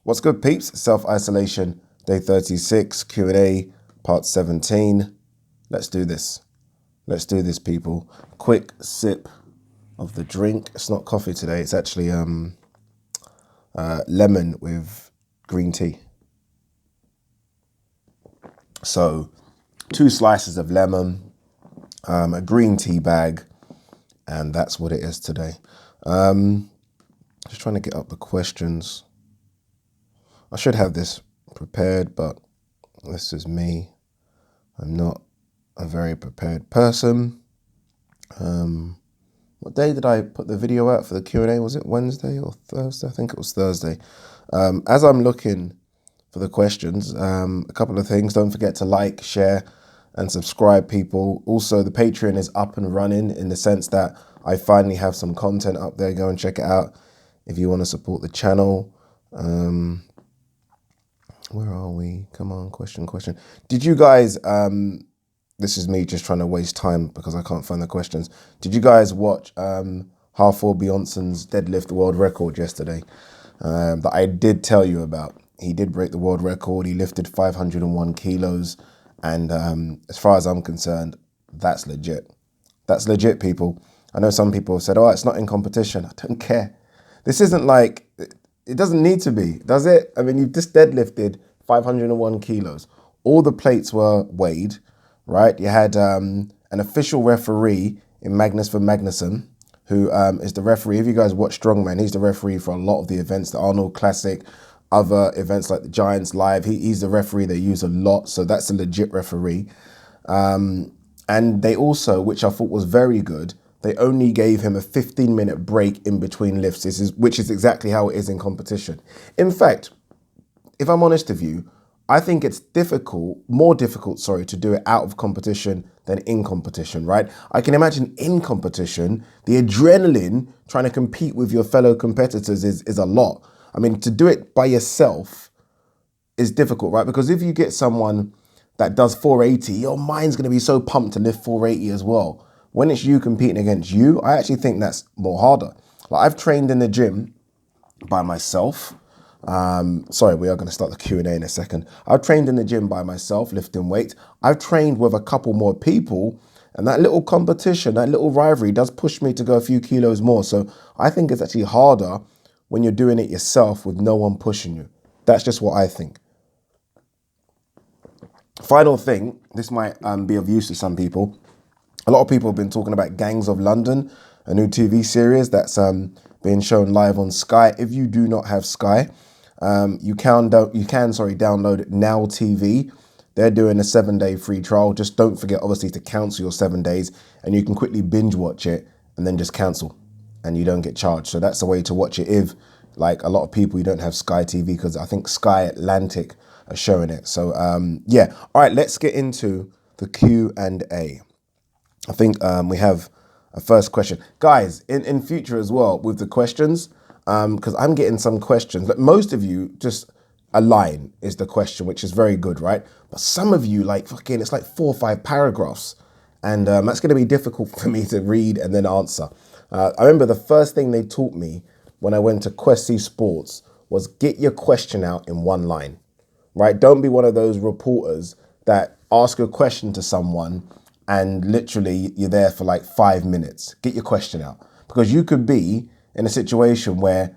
What's good, peeps? Self-isolation, day 36, Q&A, part 17. Let's do this. Let's do this, people. Quick sip of the drink. It's not coffee today. It's actually lemon with green tea. So 2 slices of lemon, a green tea bag, and that's what it is today. Just trying to get up the questions. I should have this prepared, but this is me. I'm not a very prepared person. What day did I put the video out for the Q&A? Was it Wednesday or Thursday? I think it was Thursday. As I'm looking for the questions, a couple of things. Don't forget to like, share, and subscribe, people. Also, the Patreon is up and running in the sense that I finally have some content up there. Go and check it out if you want to support the channel. Where are we? Come on, question. Did you guys, this is me just trying to waste time because I can't find the questions. Did you guys watch Halfway Beyonce's deadlift world record yesterday that I did tell you about? He did break the world record. He lifted 501 kilos. And as far as I'm concerned, that's legit. That's legit, people. I know some people have said, oh, it's not in competition. I don't care. This isn't like, it doesn't need to be, does it? I mean, you've just deadlifted 501 kilos. All the plates were weighed, right? You had an official referee in Magnus for Magnuson, who is the referee. If you guys watch Strongman, he's the referee for a lot of the events, the Arnold Classic, other events like the Giants Live. He's the referee they use a lot, so that's a legit referee. And they also, which I thought was very good, they only gave him a 15-minute break in between lifts, which is exactly how it is in competition. In fact, if I'm honest with you, I think it's more difficult, to do it out of competition than in competition, right? I can imagine in competition, the adrenaline trying to compete with your fellow competitors is a lot. I mean, to do it by yourself is difficult, right? Because if you get someone that does 480, your mind's going to be so pumped to lift 480 as well. When it's you competing against you, I actually think that's more harder. Like, I've trained in the gym by myself. Sorry, we are going to start the Q&A in a second. I've trained in the gym by myself, lifting weights. I've trained with a couple more people, and that little competition, that little rivalry does push me to go a few kilos more. So I think it's actually harder when you're doing it yourself with no one pushing you. That's just what I think. Final thing, this might be of use to some people. A lot of people have been talking about Gangs of London, a new TV series that's being shown live on Sky. If you do not have Sky, you can download Now TV. They're doing a 7-day free trial. Just don't forget, obviously, to cancel your 7 days, and you can quickly binge watch it and then just cancel, and you don't get charged. So that's the way to watch it if, like a lot of people, you don't have Sky TV, because I think Sky Atlantic are showing it. So yeah, all right, let's get into the Q&A. I think we have a first question. Guys, in future as well with the questions, because I'm getting some questions. Like, most of you, just a line is the question, which is very good, right? But some of you, like, fucking, it's like 4 or 5 paragraphs. And that's going to be difficult for me to read and then answer. I remember the first thing they taught me when I went to Quest Sports was get your question out in 1 line, right? Don't be one of those reporters that ask a question to someone and literally you're there for like 5 minutes. Get your question out, because you could be in a situation where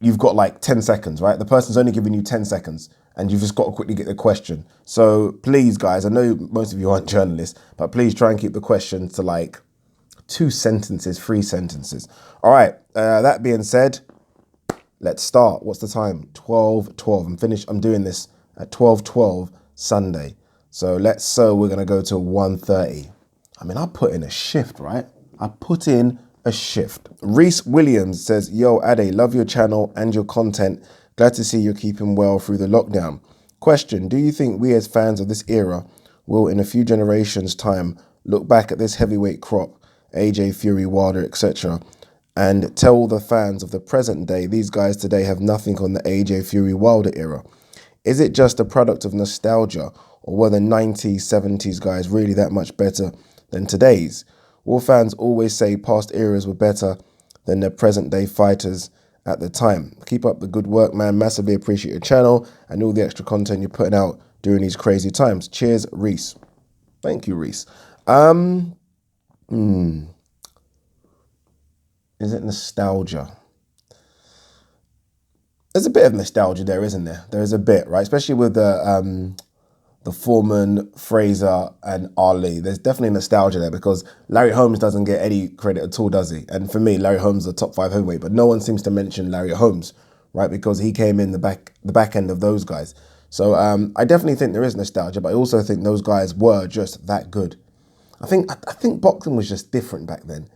you've got like 10 seconds, right? The person's only giving you 10 seconds and you've just got to quickly get the question. So please, guys, I know most of you aren't journalists, but please try and keep the questions to like 2 sentences, 3 sentences. All right, that being said, let's start. What's the time? 12:12. I'm doing this at 12:12 Sunday. So we're going to go to 1:30. I mean, I put in a shift, right? I put in a shift. Reese Williams says, yo, Ade, love your channel and your content. Glad to see you're keeping well through the lockdown. Question, do you think we as fans of this era will, in a few generations' time, look back at this heavyweight crop, AJ, Fury, Wilder, etc., and tell the fans of the present day, these guys today have nothing on the AJ, Fury, Wilder era? Is it just a product of nostalgia, or were the 90s, 70s guys really that much better than today's? Will fans always say past eras were better than their present day fighters at the time. Keep up the good work, man. Massively appreciate your channel and all the extra content you're putting out during these crazy times. Cheers, Reese. Thank you, Reese. Is it nostalgia? There's a bit of nostalgia there, isn't there? There is a bit, right? Especially with the Foreman, Fraser, and Ali. There's definitely nostalgia there because Larry Holmes doesn't get any credit at all, does he? And for me, Larry Holmes is a top 5 heavyweight, but no one seems to mention Larry Holmes, right? Because he came in the back end of those guys. So I definitely think there is nostalgia, but I also think those guys were just that good. I think boxing was just different back then.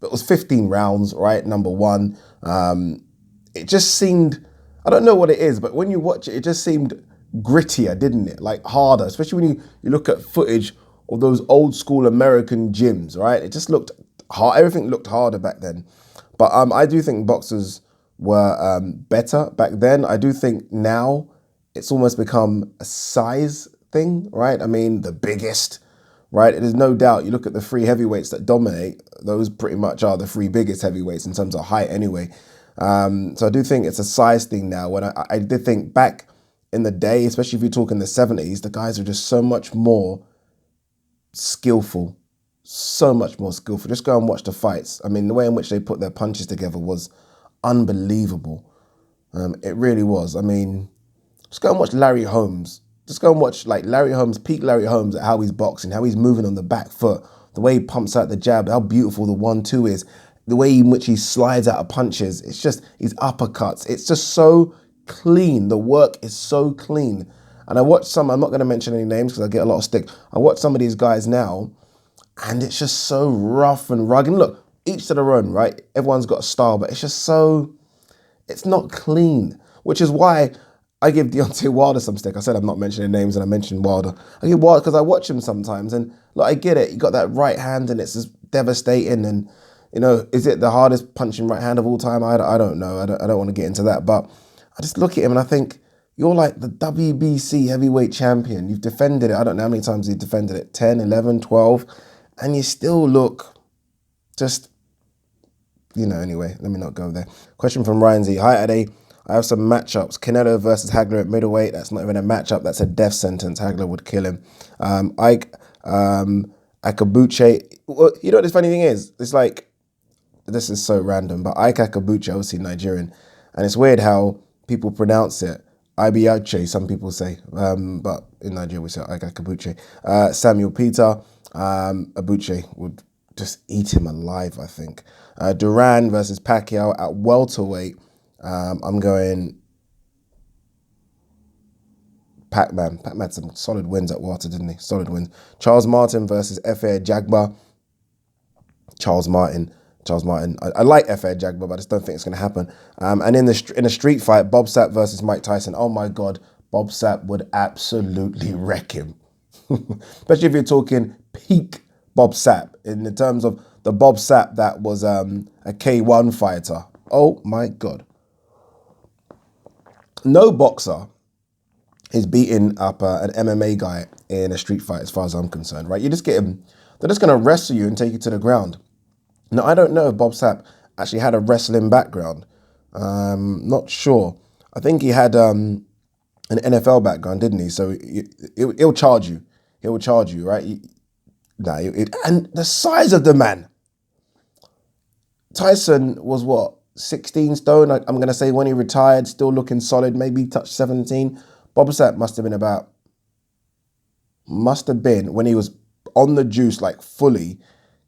It was 15 rounds, right? Number one. It just seemed, I don't know what it is, but when you watch it, it just seemed grittier, didn't it? Like harder, especially when you look at footage of those old school American gyms, right? It just looked hard. Everything looked harder back then. But I do think boxers were better back then. I do think now it's almost become a size thing, right? I mean, the biggest, right? There's no doubt. You look at the 3 heavyweights that dominate; those pretty much are the 3 biggest heavyweights in terms of height, anyway. So I do think it's a size thing now. When I did think back in the day, especially if you're talking the 70s, the guys are just so much more skillful, so much more skillful. Just go and watch the fights. I mean, the way in which they put their punches together was unbelievable. It really was. I mean, just go and watch Larry Holmes. Just go and watch like Larry Holmes, peak Larry Holmes at how he's boxing, how he's moving on the back foot, the way he pumps out the jab, how beautiful the 1-2 is, the way in which he slides out of punches. It's just his uppercuts. It's just so clean. The work is so clean. And I watch some, I'm not going to mention any names because I get a lot of stick. I watch some of these guys now and it's just so rough and rugged. And look, each to their own, right? Everyone's got a style, but it's just so, it's not clean, which is why I give Deontay Wilder some stick. I said I'm not mentioning names and I mentioned Wilder. I give Wilder because I watch him sometimes and look, I get it. You got that right hand and it's just devastating. And, you know, is it the hardest punching right hand of all time? I don't know. I don't want to get into that. But I just look at him and I think, you're like the WBC heavyweight champion. You've defended it. I don't know how many times you've defended it. 10, 11, 12. And you still look just, you know, anyway, let me not go there. Question from Ryan Z. Hi, Ade. I have some matchups. Canelo versus Hagler at middleweight. That's not even a matchup. That's a death sentence. Hagler would kill him. Ike Akabuche. Well, you know what the funny thing is? It's like, this is so random, but Ike Akabuche, obviously Nigerian. And it's weird how people pronounce it. Ibiache, some people say. But in Nigeria, we say Ike Akabuche. Samuel Peter. Abuche would just eat him alive, I think. Duran versus Pacquiao at welterweight. I'm going Pac-Man. Pac-Man had some solid wins at welter, didn't he? Solid wins. Charles Martin versus F.A. Jagba. Charles Martin. I like F.A. Jagba, but I just don't think it's going to happen. And in a street fight, Bob Sapp versus Mike Tyson. Oh my God, Bob Sapp would absolutely wreck him. Especially if you're talking peak Bob Sapp in the terms of the Bob Sapp that was a K1 fighter. Oh my God. No boxer is beating up an MMA guy in a street fight as far as I'm concerned, right? You just get him, they're just going to wrestle you and take you to the ground. Now, I don't know if Bob Sapp actually had a wrestling background. Not sure. I think he had an NFL background, didn't he? So he'll charge you. He will charge you, right? And the size of the man. Tyson was what, 16 stone? I'm going to say when he retired, still looking solid, maybe touched 17. Bob Sapp must have been when he was on the juice, like fully,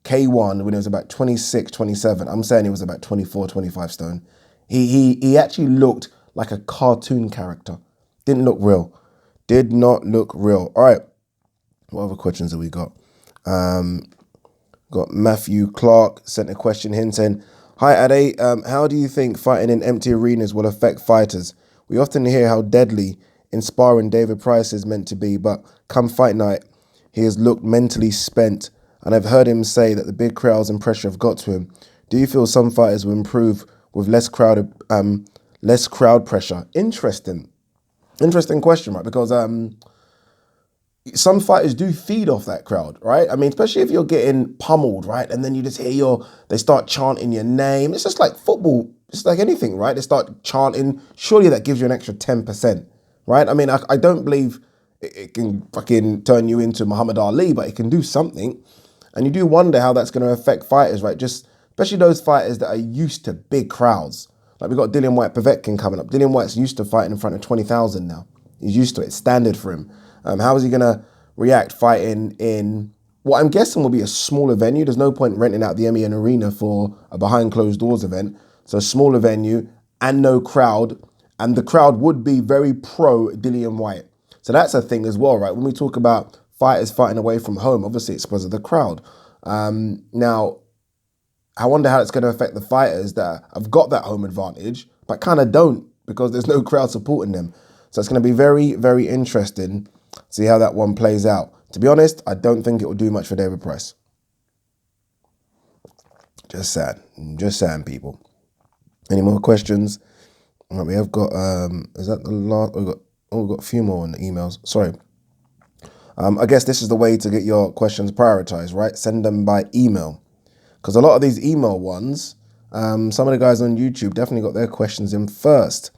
K1, when he was about 26, 27. I'm saying he was about 24, 25 stone. He actually looked like a cartoon character. Didn't look real. Did not look real. All right. What other questions have we got? Got Matthew Clark sent a question hinting. Hi, Ade. How do you think fighting in empty arenas will affect fighters? We often hear how deadly, inspiring David Price is meant to be, but come fight night, he has looked mentally spent, and I've heard him say that the big crowds and pressure have got to him. Do you feel some fighters will improve with less crowd pressure? Interesting question, right? Because some fighters do feed off that crowd, right? I mean, especially if you're getting pummeled, right? And then you just hear they start chanting your name. It's just like football it's like anything, right? They start chanting. Surely that gives you an extra 10%, right? I mean, I don't believe it can fucking turn you into Muhammad Ali, but it can do something. And you do wonder how that's going to affect fighters, right? Just especially those fighters that are used to big crowds. Like we've got Dillian Whyte Povetkin coming up. Dillian Whyte's used to fighting in front of 20,000 now. He's used to it. It's standard for him. How is he going to react fighting in what I'm guessing will be a smaller venue? There's no point renting out the MEN Arena for a behind closed doors event. So a smaller venue and no crowd. And the crowd would be very pro Dillian Whyte. So that's a thing as well, right? When we talk about fighters fighting away from home, obviously it's because of the crowd. Now, I wonder how it's going to affect the fighters that have got that home advantage, but kind of don't because there's no crowd supporting them. So it's going to be very, very interesting to see how that one plays out. To be honest, I don't think it will do much for David Price. Just sad, people. Any more questions? All right, we have got, is that the last? We've got a few more on the emails. Sorry. I guess this is the way to get your questions prioritized, right? Send them by email. Because a lot of these email ones, some of the guys on YouTube definitely got their questions in first.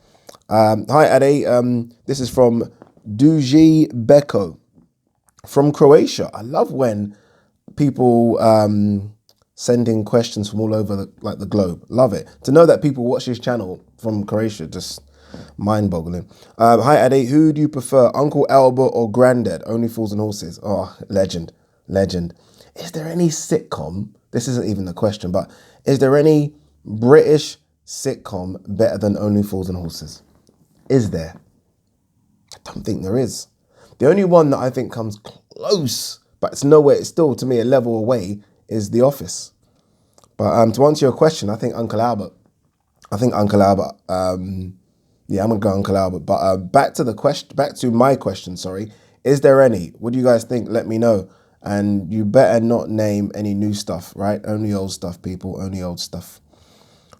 Hi, Ade. This is from Duji Beko from Croatia. I love when people send in questions from all over the globe. Love it. To know that people watch this channel from Croatia, just mind-boggling. Hi, Ade. Who do you prefer, Uncle Albert or Granddad? Only Fools and Horses. Oh, legend. Is there any sitcom? This isn't even the question, but is there any British sitcom better than Only Fools and Horses? Is there? I don't think there is. The only one that I think comes close, but it's nowhere, it's still to me a level away, is The Office. But to answer your question, I think Uncle Albert. Yeah, I'm gonna go Uncle Albert. But back to my question, sorry. Is there any? What do you guys think? Let me know. And you better not name any new stuff, right? Only old stuff, people. Only old stuff.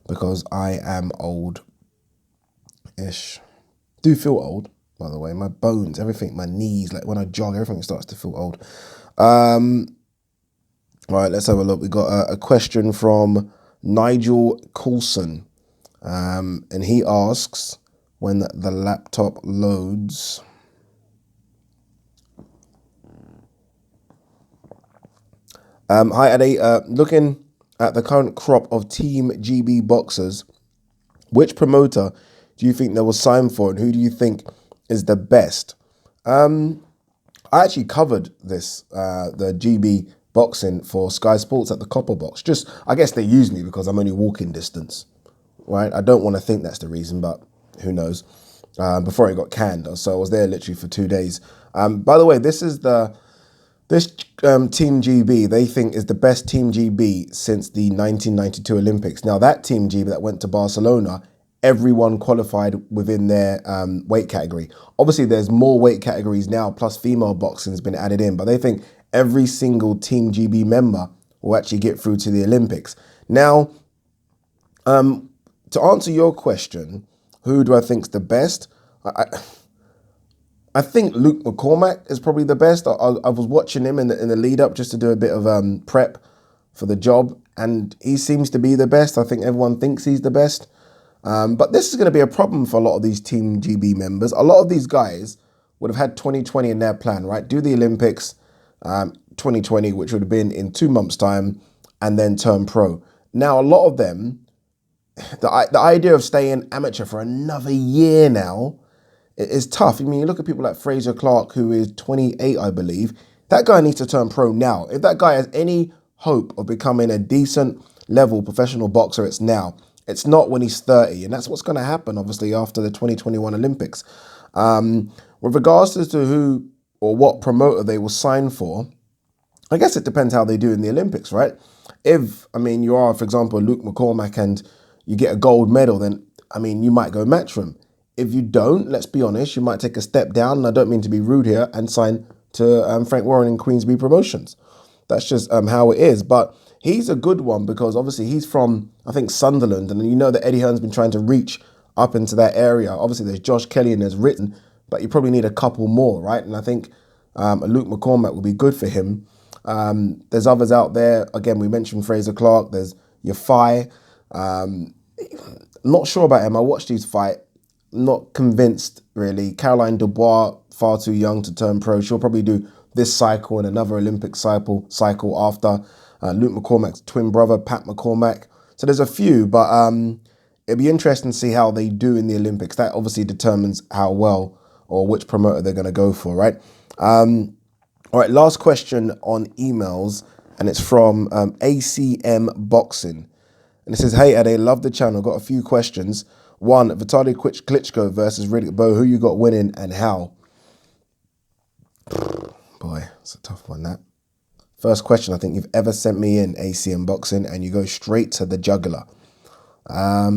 Because I am old-ish. Do feel old, by the way. My bones, everything, my knees, like when I jog, everything starts to feel old. All right, let's have a look. We got a question from Nigel Coulson. And he asks, when the laptop loads... Hi, Ade. Looking at the current crop of Team GB boxers, which promoter do you think they will sign for, and who do you think is the best? I actually covered this, the GB boxing for Sky Sports at the Copper Box. Just, I guess they use me because I'm only walking distance, right? I don't want to think that's the reason, but who knows? Before it got canned, so I was there literally for 2 days. By the way, this Team GB, they think is the best Team GB since the 1992 Olympics. Now that Team GB that went to Barcelona, everyone qualified within their weight category. Obviously there's more weight categories now, plus female boxing has been added in, but they think every single Team GB member will actually get through to the Olympics. Now, to answer your question, who do I think is the best? I think Luke McCormack is probably the best. I was watching him in the lead up just to do a bit of prep for the job, and he seems to be the best. I think everyone thinks he's the best. But this is going to be a problem for a lot of these Team GB members. A lot of these guys would have had 2020 in their plan, right? Do the Olympics 2020, which would have been in 2 months' time, and then turn pro. Now, a lot of them, the idea of staying amateur for another year now, it's tough. I mean, you look at people like Fraser Clark, who is 28, I believe. That guy needs to turn pro now. If that guy has any hope of becoming a decent level professional boxer, it's now. It's not when he's 30. And that's what's going to happen, obviously, after the 2021 Olympics. With regards to who or what promoter they will sign for, I guess it depends how they do in the Olympics, right? If, I mean, you are, for example, Luke McCormack and you get a gold medal, then, I mean, you might go Matchroom. If you don't, let's be honest, you might take a step down, and I don't mean to be rude here, and sign to Frank Warren in Queensbury Promotions. That's just how it is. But he's a good one because obviously he's from, I think, Sunderland, and you know that Eddie Hearn's been trying to reach up into that area. Obviously there's Josh Kelly and there's Ritten, but you probably need a couple more, right? And I think Luke McCormack will be good for him. There's others out there. Again, we mentioned Fraser Clark. There's Yafai. Not sure about him. I watched his fight. Not convinced, really. Caroline Dubois, far too young to turn pro. She'll probably do this cycle and another Olympic cycle after. Luke McCormack's twin brother, Pat McCormack. So there's a few, but it'd be interesting to see how they do in the Olympics. That obviously determines how well or which promoter they're going to go for, right? All right, last question on emails, and it's from ACM Boxing. And it says, hey, Ade, love the channel. Got a few questions. One, Vitaly Klitschko versus Bowe. Who you got winning and how? Boy, it's a tough one, that. First question I think you've ever sent me in, ACM Boxing, and you go straight to the jugular. I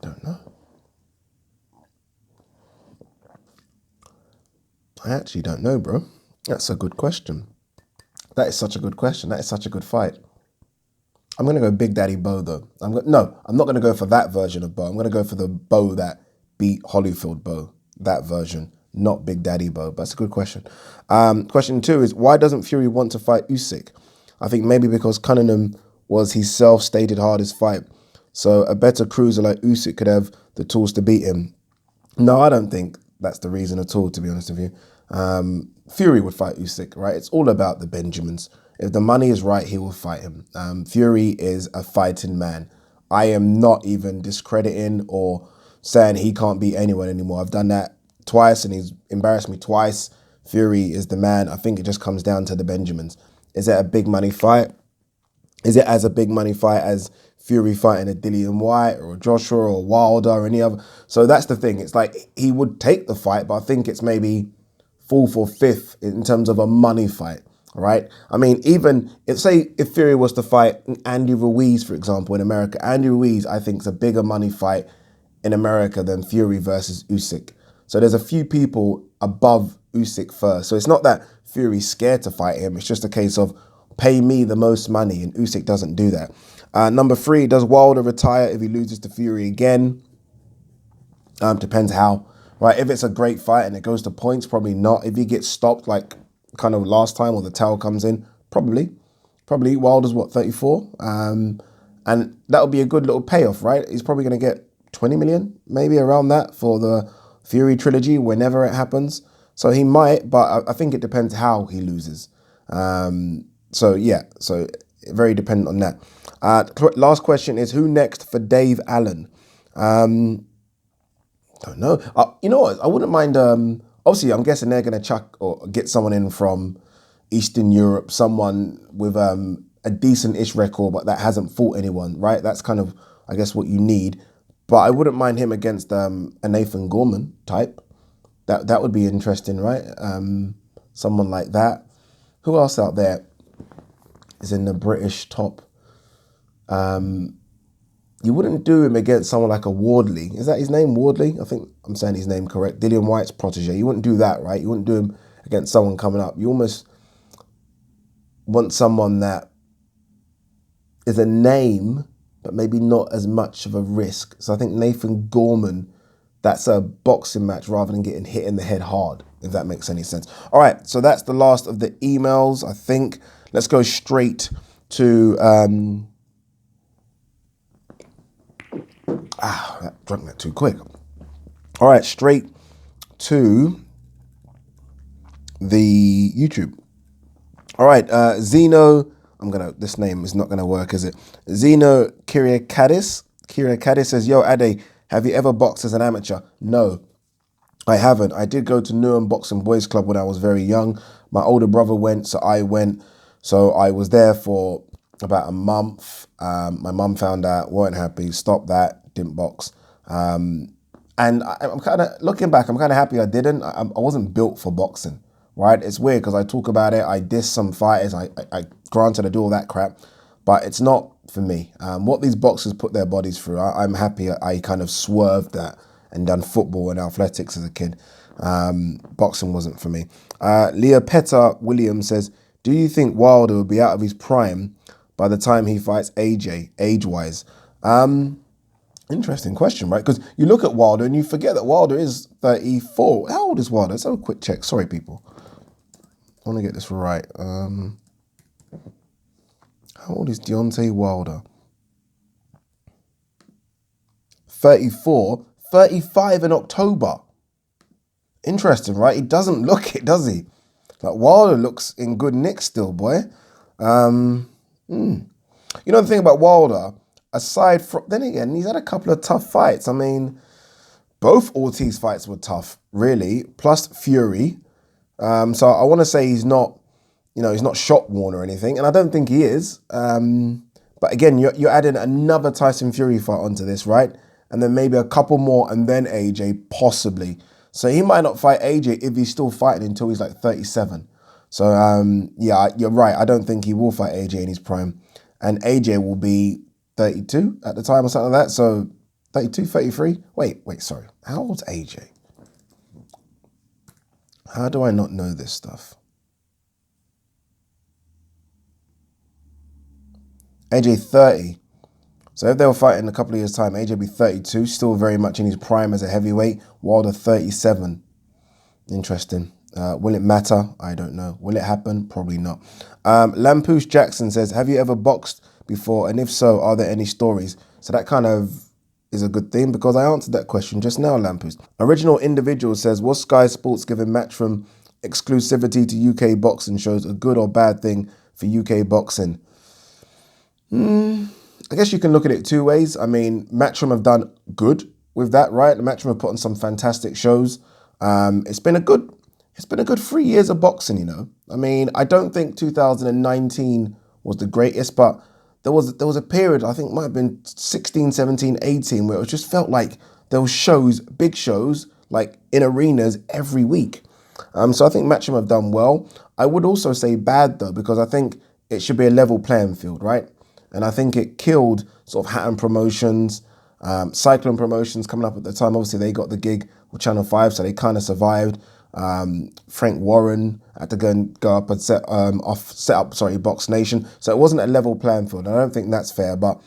don't know. I actually don't know, bro. That's a good question. That is such a good question. That is such a good fight. I'm going to go Big Daddy Bowe, though. I'm not going to go for that version of Bowe. I'm going to go for the Bowe that beat Holyfield Bowe. That version, not Big Daddy Bowe. But that's a good question. Question 2 is, why doesn't Fury want to fight Usyk? I think maybe because Cunningham was his self-stated hardest fight. So a better cruiser like Usyk could have the tools to beat him. No, I don't think that's the reason at all, to be honest with you. Fury would fight Usyk, right? It's all about the Benjamins. If the money is right, he will fight him. Fury is a fighting man. I am not even discrediting or saying he can't beat anyone anymore. I've done that twice and he's embarrassed me twice. Fury is the man. I think it just comes down to the Benjamins. Is it a big money fight? Is it as a big money fight as Fury fighting a Dillian White or a Joshua or Wilder or any other? So that's the thing. It's like he would take the fight, but I think it's maybe 4th or 5th in terms of a money fight, right? I mean, even if Fury was to fight Andy Ruiz, for example, in America, Andy Ruiz, I think, is a bigger money fight in America than Fury versus Usyk. So there's a few people above Usyk first. So it's not that Fury's scared to fight him. It's just a case of pay me the most money, and Usyk doesn't do that. Number 3, does Wilder retire if he loses to Fury again? Depends how. Right, if it's a great fight and it goes to points, probably not. If he gets stopped like kind of last time or the towel comes in, probably. Wilder's what, 34? And that'll be a good little payoff, right? He's probably going to get 20 million, maybe around that for the Fury trilogy whenever it happens. So he might, but I think it depends how he loses. So very dependent on that. Last question is, who next for Dave Allen? Don't know. You know what? I wouldn't mind. Obviously, I'm guessing they're going to chuck or get someone in from Eastern Europe, someone with a decent-ish record, but that hasn't fought anyone, right? That's kind of, I guess, what you need. But I wouldn't mind him against a Nathan Gorman type. That would be interesting, right? Someone like that. Who else out there is in the British top? You wouldn't do him against someone like a Wardley. Is that his name, Wardley? I think I'm saying his name correct. Dillian White's protege. You wouldn't do that, right? You wouldn't do him against someone coming up. You almost want someone that is a name, but maybe not as much of a risk. So I think Nathan Gorman, that's a boxing match rather than getting hit in the head hard, if that makes any sense. All right, so that's the last of the emails, I think. Let's go straight to... I drank that too quick. All right, straight to the YouTube. All right, Zeno, this name is not gonna work, is it? Zeno Kyriakadis. Kyriakadis says, yo, Ade, have you ever boxed as an amateur? No, I haven't. I did go to Newham Boxing Boys Club when I was very young. My older brother went, so I went. So I was there for about a month. My mum found out, weren't happy, stopped that, didn't box. And I'm kind of, looking back, I'm kind of happy I didn't. I wasn't built for boxing, right? It's weird because I talk about it, I diss some fighters, I granted I do all that crap, but it's not for me. What these boxers put their bodies through, I'm happy I kind of swerved that and done football and athletics as a kid. Boxing wasn't for me. Leah Petter Williams says, do you think Wilder will be out of his prime by the time he fights AJ, age-wise? Interesting question, right? Because you look at Wilder and you forget that Wilder is 34. How old is Wilder? Let's have a quick check. Sorry, people. I want to get this right. How old is Deontay Wilder? 34, 35 in October. Interesting, right? He doesn't look it, does he? Like Wilder looks in good nick still, boy. You know the thing about Wilder, aside from, then again, he's had a couple of tough fights. I mean, both Ortiz fights were tough, really, plus Fury. So I want to say he's not, he's not shot worn or anything, and I don't think he is. But again, you're adding another Tyson Fury fight onto this, right? And then maybe a couple more, and then AJ, possibly. So he might not fight AJ if he's still fighting until he's like 37. So yeah, you're right. I don't think he will fight AJ in his prime. And AJ will be 32 at the time or something like that. So 32, 33. Wait, sorry. How old's AJ? How do I not know this stuff? AJ 30. So if they were fighting in a couple of years' time, AJ be 32, still very much in his prime as a heavyweight. Wilder 37. Interesting. Will it matter? I don't know. Will it happen? Probably not. Lampoose Jackson says, have you ever boxed before? And if so, are there any stories? So that kind of is a good thing because I answered that question just now, Lampoose. Original Individual says, was Sky Sports giving Matchroom exclusivity to UK boxing shows a good or bad thing for UK boxing? I guess you can look at it two ways. I mean, Matchroom have done good with that, right? Matchroom have put on some fantastic shows. It's been a good 3 years of boxing, you know. I mean, I don't think 2019 was the greatest, but there was a period, I think it might have been 16, 17, 18, where it just felt like there were shows, big shows, like in arenas every week. So I think Matchroom have done well. I would also say bad though, because I think it should be a level playing field, right? And I think it killed sort of Hatton Promotions, Cyclone Promotions coming up at the time. Obviously, they got the gig with Channel 5, so they kind of survived. Frank Warren had to go up and set up Box Nation. So it wasn't a level playing field. I don't think that's fair. But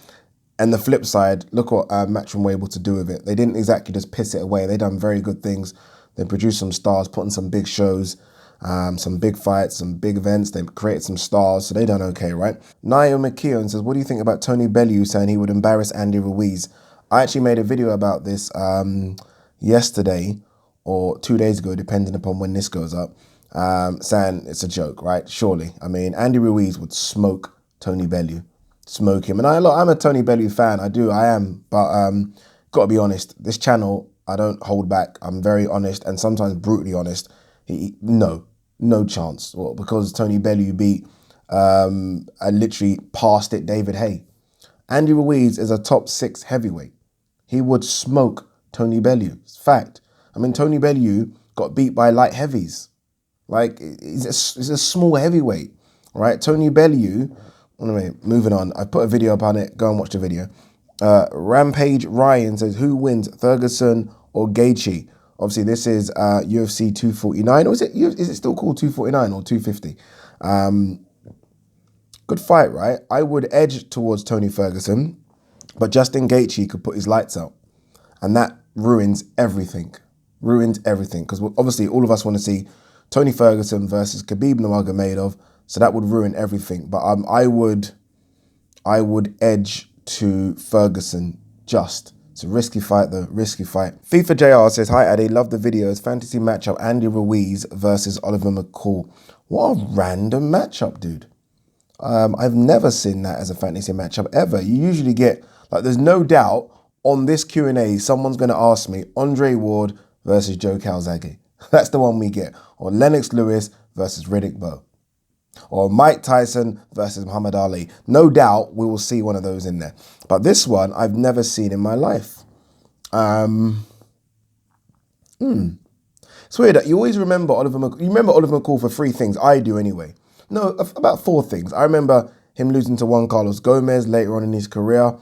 and the flip side, look what Matchroom were able to do with it. They didn't exactly just piss it away. They done very good things. They produced some stars, put on some big shows, some big fights, some big events. They created some stars, so they done okay, right? Niall McKeown says, what do you think about Tony Bellew saying he would embarrass Andy Ruiz? I actually made a video about this yesterday or 2 days ago, depending upon when this goes up, saying it's a joke, right? Surely. I mean, Andy Ruiz would smoke Tony Bellew, smoke him. And I'm a Tony Bellew fan. I am. But got to be honest, this channel, I don't hold back. I'm very honest and sometimes brutally honest. No chance. Well, because Tony Bellew beat I literally passed it David Haye. Andy Ruiz is a top 6 heavyweight. He would smoke Tony Bellew. It's fact. I mean, Tony Bellew got beat by light heavies. Like, he's a small heavyweight, right? Tony Bellew, anyway, moving on. I put a video up on it. Go and watch the video. Rampage Ryan says, who wins, Ferguson or Gaethje? Obviously, this is UFC 249. Or is it still called 249 or 250? Good fight, right? I would edge towards Tony Ferguson, but Justin Gaethje could put his lights out. And that ruins everything. Ruined everything. Because obviously, all of us want to see Tony Ferguson versus Khabib Nurmagomedov. So that would ruin everything. But I would edge to Ferguson just. It's a risky fight though, risky fight. FIFA JR says, hi Addy, love the videos. Fantasy matchup, Andy Ruiz versus Oliver McCall. What a random matchup, dude. I've never seen that as a fantasy matchup ever. You usually get, like, there's no doubt on this Q&A, someone's going to ask me, Andre Ward versus Joe Calzaghe. That's the one we get. Or Lennox Lewis versus Riddick Bowe. Or Mike Tyson versus Muhammad Ali. No doubt we will see one of those in there. But this one, I've never seen in my life. It's weird that you always remember Oliver McCall. You remember Oliver McCall for 3 things. I do anyway. No, about 4 things. I remember him losing to Juan Carlos Gomez later on in his career.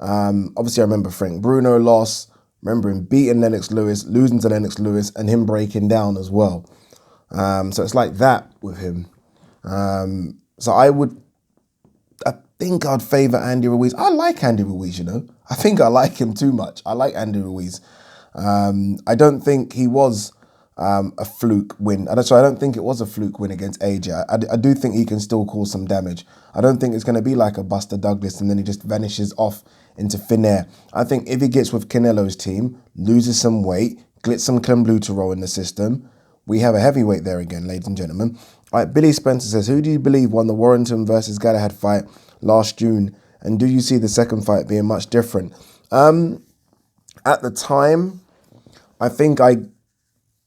Obviously, I remember Frank Bruno loss. Remember him beating Lennox Lewis, losing to Lennox Lewis, and him breaking down as well. So it's like that with him. So I think I'd favour Andy Ruiz. I like Andy Ruiz, you know. I think I like him too much. I like Andy Ruiz. I don't think he was a fluke win. And so I don't think it was a fluke win against AJ. I do think he can still cause some damage. I don't think it's going to be like a Buster Douglas and then he just vanishes off into thin air. I think if he gets with Canelo's team, loses some weight, gets some Clenbuterol in the system, we have a heavyweight there again, ladies and gentlemen. All right, Billy Spencer says, who do you believe won the Warrington versus Galahad fight last June? And do you see the second fight being much different? At the time, I think I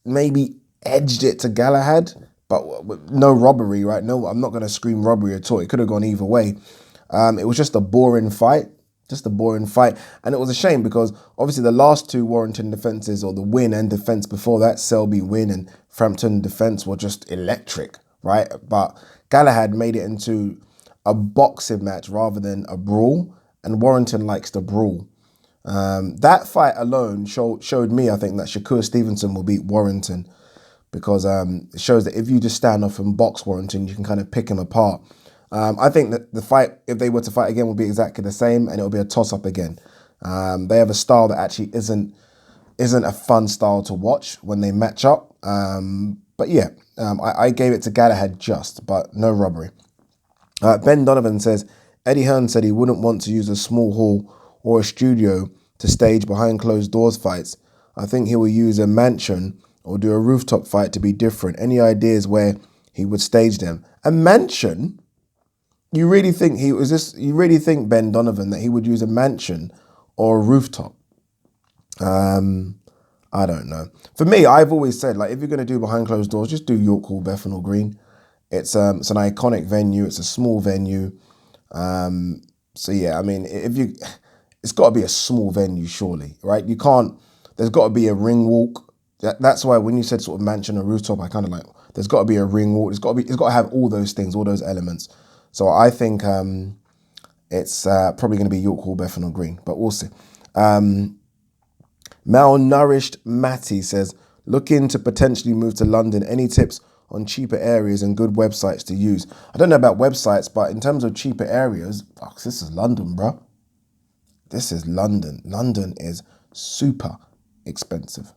maybe edged it to Galahad, but no robbery, right? No, I'm not going to scream robbery at all. It could have gone either way. It was just a boring fight. And it was a shame because obviously the last two Warrington defenses, or the win and defense before that, Selby win and Frampton defense, were just electric, right? But Galahad made it into a boxing match rather than a brawl, and Warrington likes to brawl. That fight alone showed me, I think, that Shakur Stevenson will beat Warrington, because it shows that if you just stand off and box Warrington, you can kind of pick him apart. I think that the fight, if they were to fight again, would be exactly the same, and it'll be a toss-up again. They have a style that actually isn't a fun style to watch when they match up. But yeah, I gave it to Galahad but no robbery. Ben Donovan says, Eddie Hearn said he wouldn't want to use a small hall or a studio to stage behind closed doors fights. I think he will use a mansion or do a rooftop fight to be different. Any ideas where he would stage them? A mansion? You really think you really think, Ben Donovan, that he would use a mansion or a rooftop? I don't know. For me, I've always said, like, if you're going to do behind closed doors, just do York Hall, Bethnal Green. It's an iconic venue. It's a small venue. So yeah, I mean, it's got to be a small venue, surely, right? There's got to be a ring walk. That's why when you said sort of mansion or rooftop, I kind of like, there's got to be a ring walk. It's got to have all those things, all those elements. So I think it's probably going to be York Hall, Bethnal Green, but we'll see. Malnourished Matty says, looking to potentially move to London. Any tips on cheaper areas and good websites to use? I don't know about websites, but in terms of cheaper areas, this is London, bro. This is London. London is super expensive.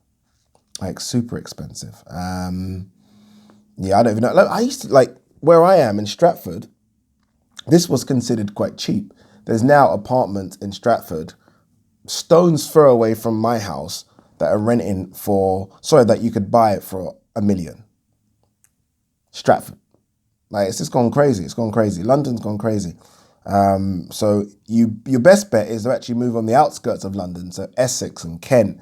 Like, super expensive. Yeah, I don't even know. Like, I used to, like, where I am in Stratford, this was considered quite cheap. There's now apartments in Stratford, stone's throw away from my house, that are renting that you could buy it for $1 million. Stratford. Like, it's just gone crazy. It's gone crazy. London's gone crazy. So your best bet is to actually move on the outskirts of London. So Essex and Kent.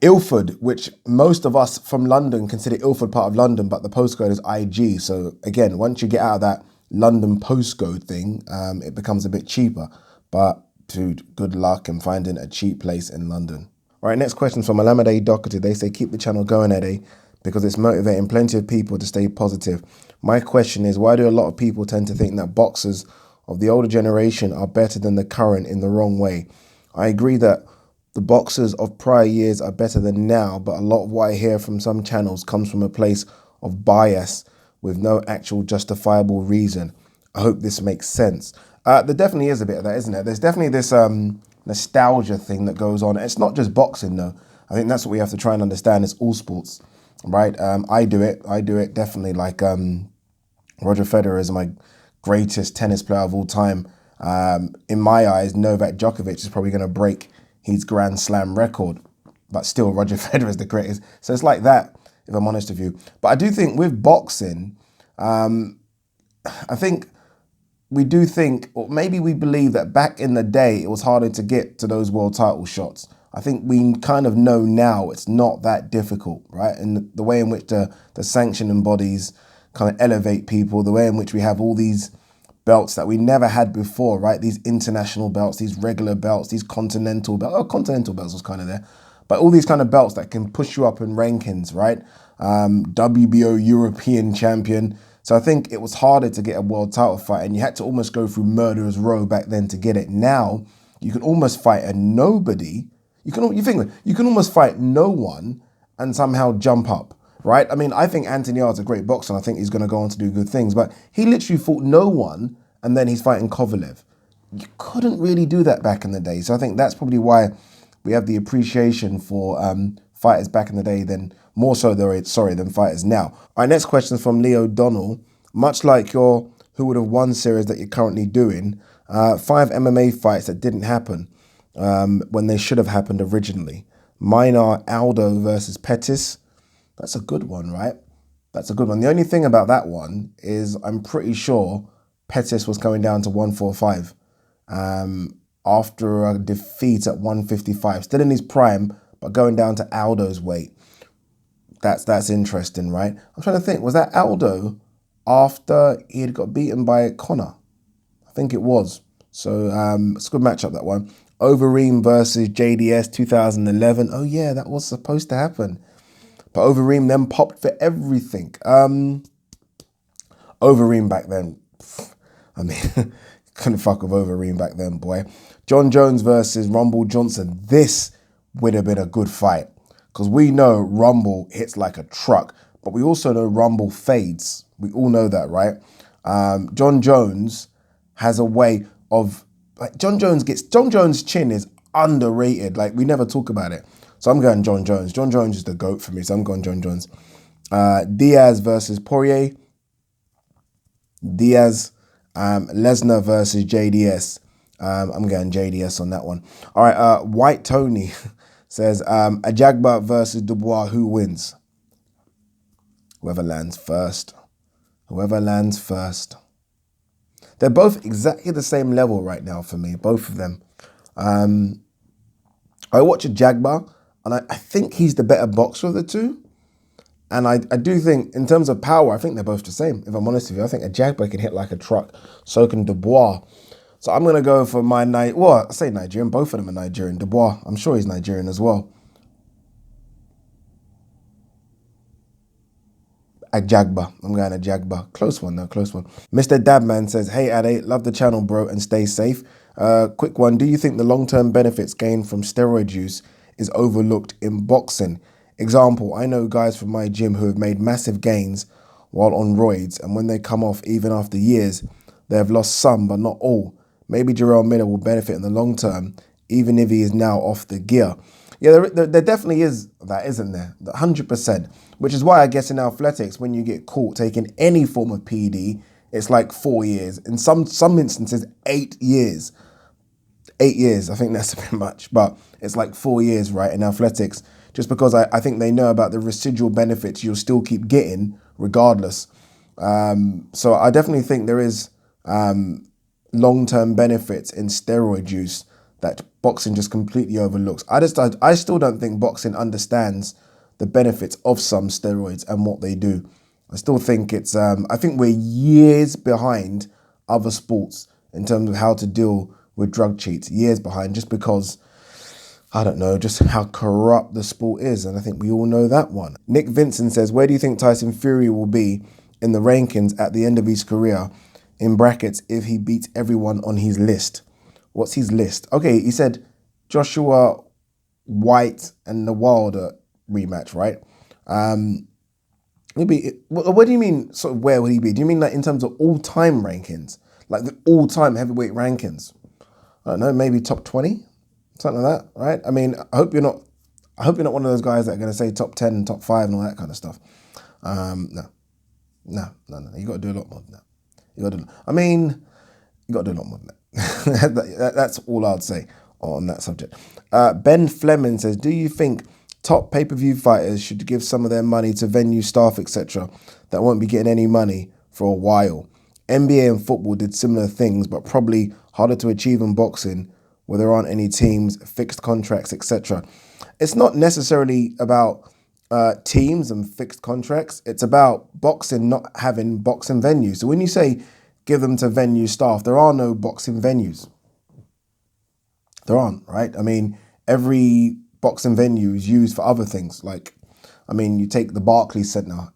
Ilford, which most of us from London consider Ilford part of London, but the postcode is IG. So again, once you get out of that London postcode thing, it becomes a bit cheaper. But dude, good luck in finding a cheap place in London. All right, next question from Alameda Doherty. They say, keep the channel going, Eddie, because it's motivating plenty of people to stay positive. My question is, why do a lot of people tend to think that boxers of the older generation are better than the current in the wrong way? I agree that the boxers of prior years are better than now, but a lot of what I hear from some channels comes from a place of bias with no actual justifiable reason. I hope this makes sense. There definitely is a bit of that, isn't it? There's definitely this nostalgia thing that goes on. It's not just boxing, though. I think that's what we have to try and understand. It's all sports, right? I do it definitely. Like Roger Federer is my greatest tennis player of all time. In my eyes, Novak Djokovic is probably going to break his Grand Slam record, but still Roger Federer is the greatest. So it's like that, if I'm honest with you. But I do think with boxing, I think we do think, or maybe we believe that back in the day, it was harder to get to those world title shots. I think we kind of know now it's not that difficult, right? And the way in which the sanctioning bodies kind of elevate people, the way in which we have all these belts that we never had before, right? These international belts, these regular belts, these continental belts. Oh, continental belts was kind of there. But all these kind of belts that can push you up in rankings, right? WBO European champion. So I think it was harder to get a world title fight, and you had to almost go through murderer's row back then to get it. Now, you can almost fight a nobody. You can almost fight no one and somehow jump up, right? I mean, I think Anthony Yarde's a great boxer, and I think he's going to go on to do good things, but he literally fought no one, and then he's fighting Kovalev. You couldn't really do that back in the day. So I think that's probably why we have the appreciation for fighters back in the day than more so than fighters now. Our next question is from Leo Donnell. Much like your Who Would Have Won series that you're currently doing, 5 MMA fights that didn't happen when they should have happened originally. Mine are Aldo versus Pettis. That's a good one, right? That's a good one. The only thing about that one is I'm pretty sure Pettis was going down to 145 after a defeat at 155. Still in his prime, but going down to Aldo's weight. That's interesting, right? I'm trying to think, was that Aldo after he had got beaten by Conor? I think it was. So it's a good matchup, that one. Overeem versus JDS 2011. Oh yeah, that was supposed to happen. But Overeem then popped for everything. Overeem back then, I mean, couldn't fuck with Overeem back then, boy. John Jones versus Rumble Johnson. This would have been a good fight because we know Rumble hits like a truck, but we also know Rumble fades. We all know that, right? John Jones has a way of, like, John Jones' chin is underrated. Like, we never talk about it. So I'm going John Jones. John Jones is the GOAT for me, so I'm going John Jones. Diaz versus Poirier. Diaz. Lesnar versus JDS. I'm going JDS on that one. All right, White Tony says, Ajagba versus Dubois, who wins? Whoever lands first. Whoever lands first. They're both exactly the same level right now for me, both of them. I watch Ajagba, and I think he's the better boxer of the two. And I do think, in terms of power, I think they're both the same, if I'm honest with you. I think Ajagba can hit like a truck, so can Dubois. So I'm going to go for my, I say Nigerian, both of them are Nigerian. Dubois, I'm sure he's Nigerian as well. Ajagba, I'm going Ajagba. Close one though, close one. Mr. Dabman says, hey Ade, love the channel bro and stay safe. Quick one, do you think the long-term benefits gained from steroid use is overlooked in boxing? Example, I know guys from my gym who have made massive gains while on roids, and when they come off, even after years, they have lost some, but not all. Maybe Jarrell Miller will benefit in the long term, even if he is now off the gear. Yeah, there definitely is that, isn't there? 100%. Which is why I guess in athletics, when you get caught taking any form of PD, it's like 4 years. In some instances, 8 years. 8 years, I think that's a bit much, but it's like 4 years, right, in athletics. Just because I think they know about the residual benefits you'll still keep getting regardless. So I definitely think there is long-term benefits in steroid use that boxing just completely overlooks. I still don't think boxing understands the benefits of some steroids and what they do. I still think it's, I think we're years behind other sports in terms of how to deal with drug cheats. Years behind, just because, I don't know, just how corrupt the sport is. And I think we all know that one. Nick Vincent says, where do you think Tyson Fury will be in the rankings at the end of his career? In brackets, if he beats everyone on his list. What's his list? Okay, he said Joshua, White, and the Wilder rematch, right? Maybe. What do you mean, sort of, where would he be? Do you mean like in terms of all-time rankings? Like the all-time heavyweight rankings? I don't know, maybe top 20? Something like that, right? I mean, I hope you're not one of those guys that are going to say top 10 and top 5 and all that kind of stuff. No. You got to do a lot more than that. You got to do a lot more than that. That's all I'd say on that subject. Ben Fleming says, do you think top pay-per-view fighters should give some of their money to venue staff, etc., that won't be getting any money for a while? NBA and football did similar things, but probably harder to achieve in boxing, where there aren't any teams, fixed contracts, etc. It's not necessarily about teams and fixed contracts. It's about boxing not having boxing venues. So when you say give them to venue staff, there are no boxing venues. There aren't, right? I mean, every boxing venue is used for other things. Like, I mean, you take the Barclays Center.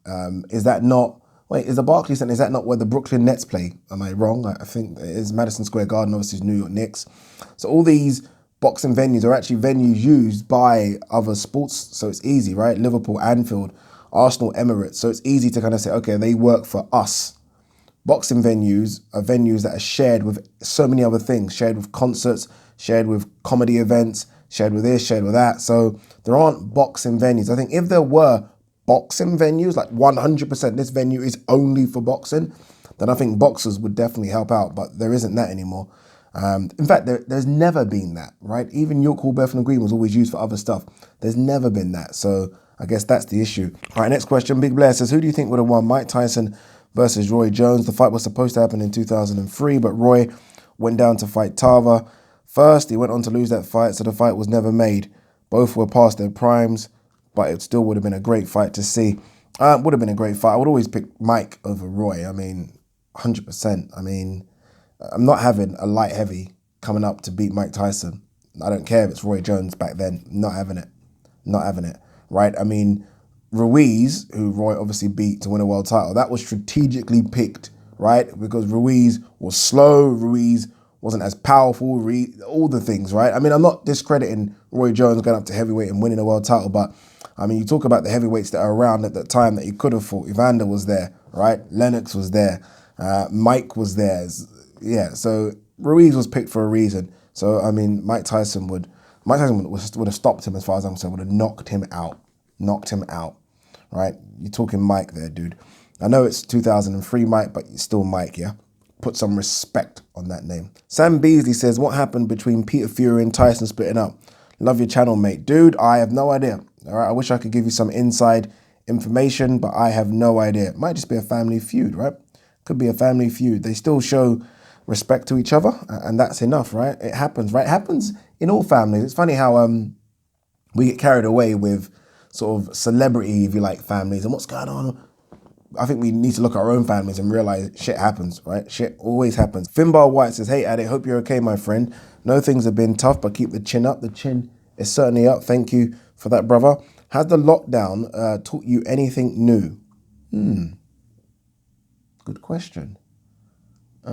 Is the Barclays Center, is that not where the Brooklyn Nets play? Am I wrong? I think it is Madison Square Garden, obviously New York Knicks. So all these boxing venues are actually venues used by other sports. So it's easy, right? Liverpool, Anfield, Arsenal, Emirates. So it's easy to kind of say, okay, they work for us. Boxing venues are venues that are shared with so many other things, shared with concerts, shared with comedy events, shared with this, shared with that. So there aren't boxing venues. I think if there were boxing venues, like 100% this venue is only for boxing, then I think boxers would definitely help out, but there isn't that anymore. In fact, there's never been that, right? Even York Hall Bethnal Green was always used for other stuff. There's never been that, so I guess that's the issue. All right, next question. Big Blair says, who do you think would have won, Mike Tyson versus Roy Jones? The fight was supposed to happen in 2003, but Roy went down to fight Tava first. He went on to lose that fight, so the fight was never made. Both were past their primes, but it still would have been a great fight to see. Would have been a great fight. I would always pick Mike over Roy. I mean, 100%. I mean, I'm not having a light heavy coming up to beat Mike Tyson. I don't care if it's Roy Jones back then. Not having it. Not having it. Right? I mean, Ruiz, who Roy obviously beat to win a world title, that was strategically picked, right? Because Ruiz was slow. Ruiz wasn't as powerful. All the things, right? I mean, I'm not discrediting Roy Jones going up to heavyweight and winning a world title, but I mean, you talk about the heavyweights that are around at that time that he could have fought. Evander was there, right? Lennox was there. Mike was there. Yeah, so Ruiz was picked for a reason. So, I mean, Mike Tyson would have stopped him as far as I'm concerned, would have knocked him out, right? You're talking Mike there, dude. I know it's 2003 Mike, but you're still Mike, yeah? Put some respect on that name. Sam Beasley says, what happened between Peter Fury and Tyson splitting up? Love your channel, mate. Dude, I have no idea. All right, I wish I could give you some inside information, but I have no idea. It might just be a family feud, right? Could be a family feud. They still show respect to each other, and that's enough, right? It happens, right? It happens in all families. It's funny how we get carried away with sort of celebrity, if you like, families and what's going on. I think we need to look at our own families and realize shit happens, right? Shit always happens. Finbar White says, hey, Addy, hope you're okay, my friend. Know things have been tough, but keep the chin up. The chin is certainly up. Thank you for that, brother. Has the lockdown taught you anything new? Good question. I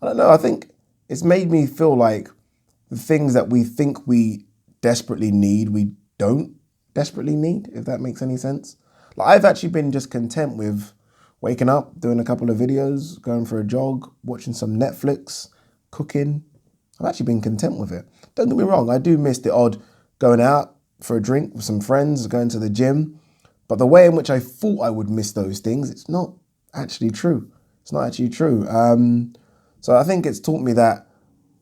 don't know. I think it's made me feel like the things that we think we desperately need, we don't desperately need, if that makes any sense. Like, I've actually been just content with waking up, doing a couple of videos, going for a jog, watching some Netflix, cooking. I've actually been content with it. Don't get me wrong, I do miss the odd going out for a drink with some friends, going to the gym. But the way in which I thought I would miss those things, it's not actually true. It's not actually true. So I think it's taught me that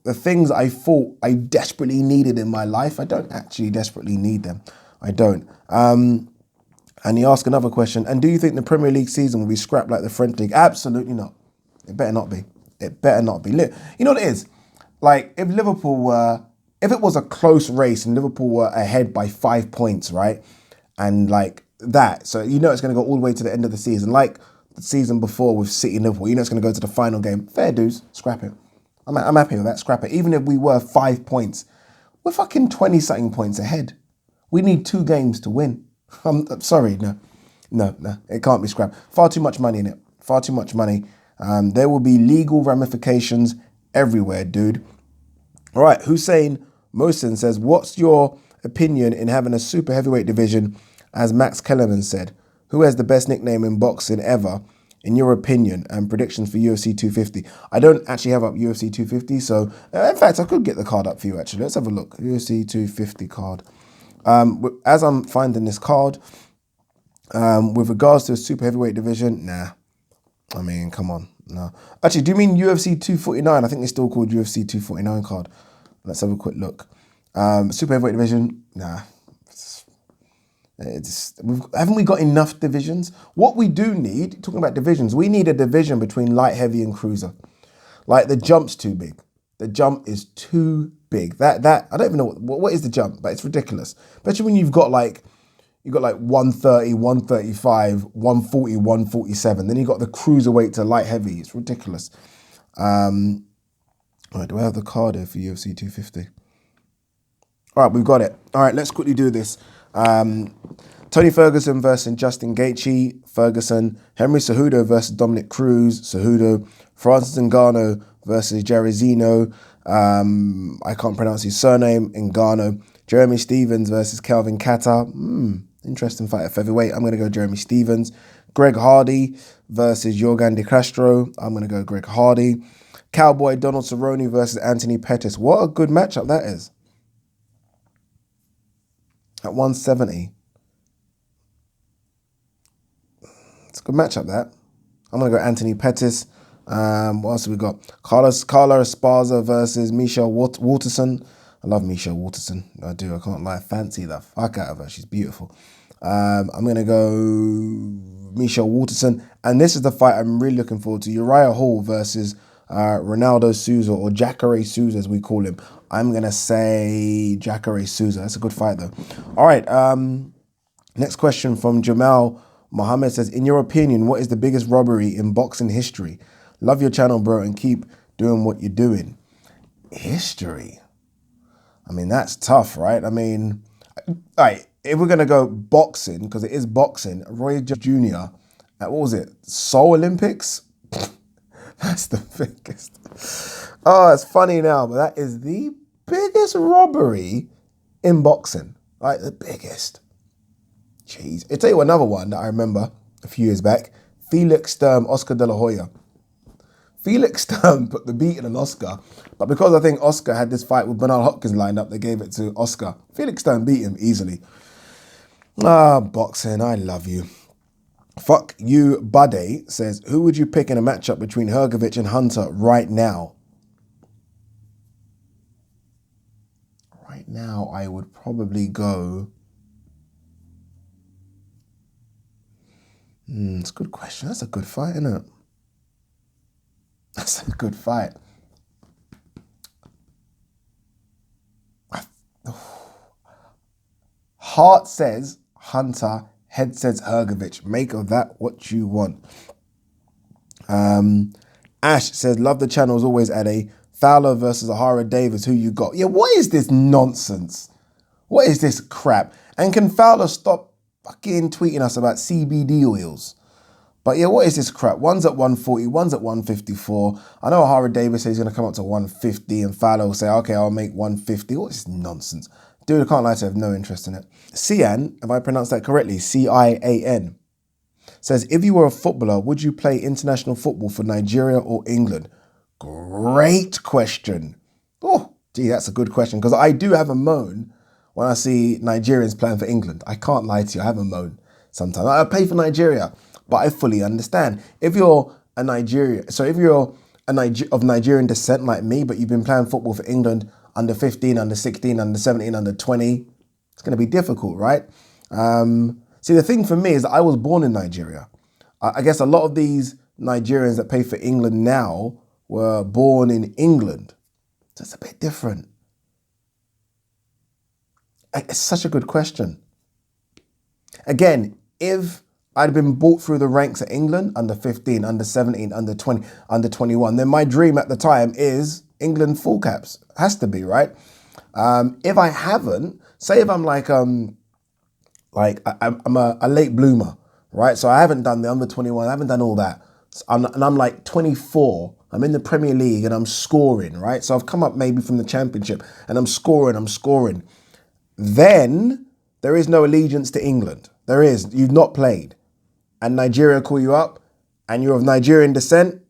the things I thought I desperately needed in my life, I don't actually desperately need them. I don't. And he asked another question, and do you think the Premier League season will be scrapped like the French League? Absolutely not. It better not be. It better not be. Look, you know what it is? Like, if it was a close race and Liverpool were ahead by 5 points, right? And like that, so you know it's going to go all the way to the end of the season. Like the season before with City and Liverpool, you know it's going to go to the final game. Fair dues, scrap it. I'm happy with that, scrap it. Even if we were 5 points, we're fucking 20-something points ahead. We need 2 games to win. I'm sorry, no, it can't be scrapped. Far too much money in it, far too much money. There will be legal ramifications everywhere, dude. All right, Hussein Mohsen says, what's your opinion in having a super heavyweight division, as Max Kellerman said? Who has the best nickname in boxing ever, in your opinion, and predictions for UFC 250? I don't actually have up UFC 250, so in fact, I could get the card up for you, actually. Let's have a look. UFC 250 card. As I'm finding this card, with regards to a super heavyweight division, nah. I mean, come on, no. Actually, do you mean UFC 249? I think it's still called UFC 249 card. Let's have a quick look. Super heavyweight division, nah. Haven't we got enough divisions? What we do need, talking about divisions, we need a division between light, heavy, and cruiser. Like, the jump's too big. The jump is too big. That I don't even know what is the jump, but it's ridiculous. Especially when you've got like 130, 135, 140, 147. Then you've got the cruiserweight to light heavy. It's ridiculous. All right, do I have the card here for UFC 250? All right, we've got it. All right, let's quickly do this. Tony Ferguson versus Justin Gaethje, Ferguson. Henry Cejudo versus Dominic Cruz, Cejudo. Francis Ngannou versus Jairzinho. I can't pronounce his surname, Ngannou. Jeremy Stephens versus Calvin Kattar. Interesting fight at featherweight. I'm going to go Jeremy Stephens. Greg Hardy versus Yorgan De Castro. I'm going to go Greg Hardy. Cowboy Donald Cerrone versus Anthony Pettis. What a good matchup that is. at 170. It's a good matchup, that. I'm going to go Anthony Pettis. What else have we got? Carla Esparza versus Michelle Waterson. I love Michelle Waterson. I do. I can't lie. Fancy the fuck out of her. She's beautiful. I'm going to go Michelle Waterson. And this is the fight I'm really looking forward to. Uriah Hall versus Ronaldo Souza, or Jacare Souza as we call him. I'm going to say Jacare Souza. That's a good fight though. All right. Next question from Jamal Mohammed says, in your opinion, what is the biggest robbery in boxing history? Love your channel, bro, and keep doing what you're doing. History? I mean, that's tough, right? I mean, all right, if we're going to go boxing, because it is boxing, Roy Jr. at, what was it, Seoul Olympics? That's the biggest. Oh, it's funny now, but that is the biggest robbery in boxing. Like, the biggest. Jeez. I'll tell you another one that I remember a few years back. Felix Sturm, Oscar De La Hoya. Felix Sturm put the beat on Oscar, but because I think Oscar had this fight with Bernard Hopkins lined up, they gave it to Oscar. Felix Sturm beat him easily. Boxing, I love you. Fuck you, Buddy says, who would you pick in a matchup between Hrgovic and Hunter right now? Right now, I would probably go... it's a good question. That's a good fight, isn't it? That's a good fight. Heart says Hunter, head says Hrgovic. Make of that what you want. Ash says, love the channel as always, Ade. Fowler versus Ahara Davis, who you got? Yeah, what is this nonsense? What is this crap? And can Fowler stop fucking tweeting us about CBD oils? But yeah, what is this crap? One's at 140, one's at 154. I know Ahara Davis says he's going to come up to 150, and Fowler will say, okay, I'll make 150. What is this nonsense? Dude, I can't lie to you, I have no interest in it. Cian, if I pronounce that correctly, C-I-A-N, says, if you were a footballer, would you play international football for Nigeria or England? Great question. Oh, gee, that's a good question, because I do have a moan when I see Nigerians playing for England. I can't lie to you, I have a moan sometimes. I play for Nigeria, but I fully understand. If you're of Nigerian descent like me, but you've been playing football for England under 15, under 16, under 17, under 20, it's going to be difficult, right? See, the thing for me is that I was born in Nigeria. I guess a lot of these Nigerians that play for England now were born in England. So it's a bit different. It's such a good question. Again, if I'd been brought through the ranks at England, under 15, under 17, under 20, under 21, then my dream at the time is England full caps. Has to be, right? If I haven't, say if I'm I'm a late bloomer, right? So I haven't done the under 21, I haven't done all that. I'm like 24, I'm in the Premier League and I'm scoring, right? So I've come up maybe from the Championship and I'm scoring. Then there is no allegiance to England. There is, you've not played. And Nigeria call you up and you're of Nigerian descent,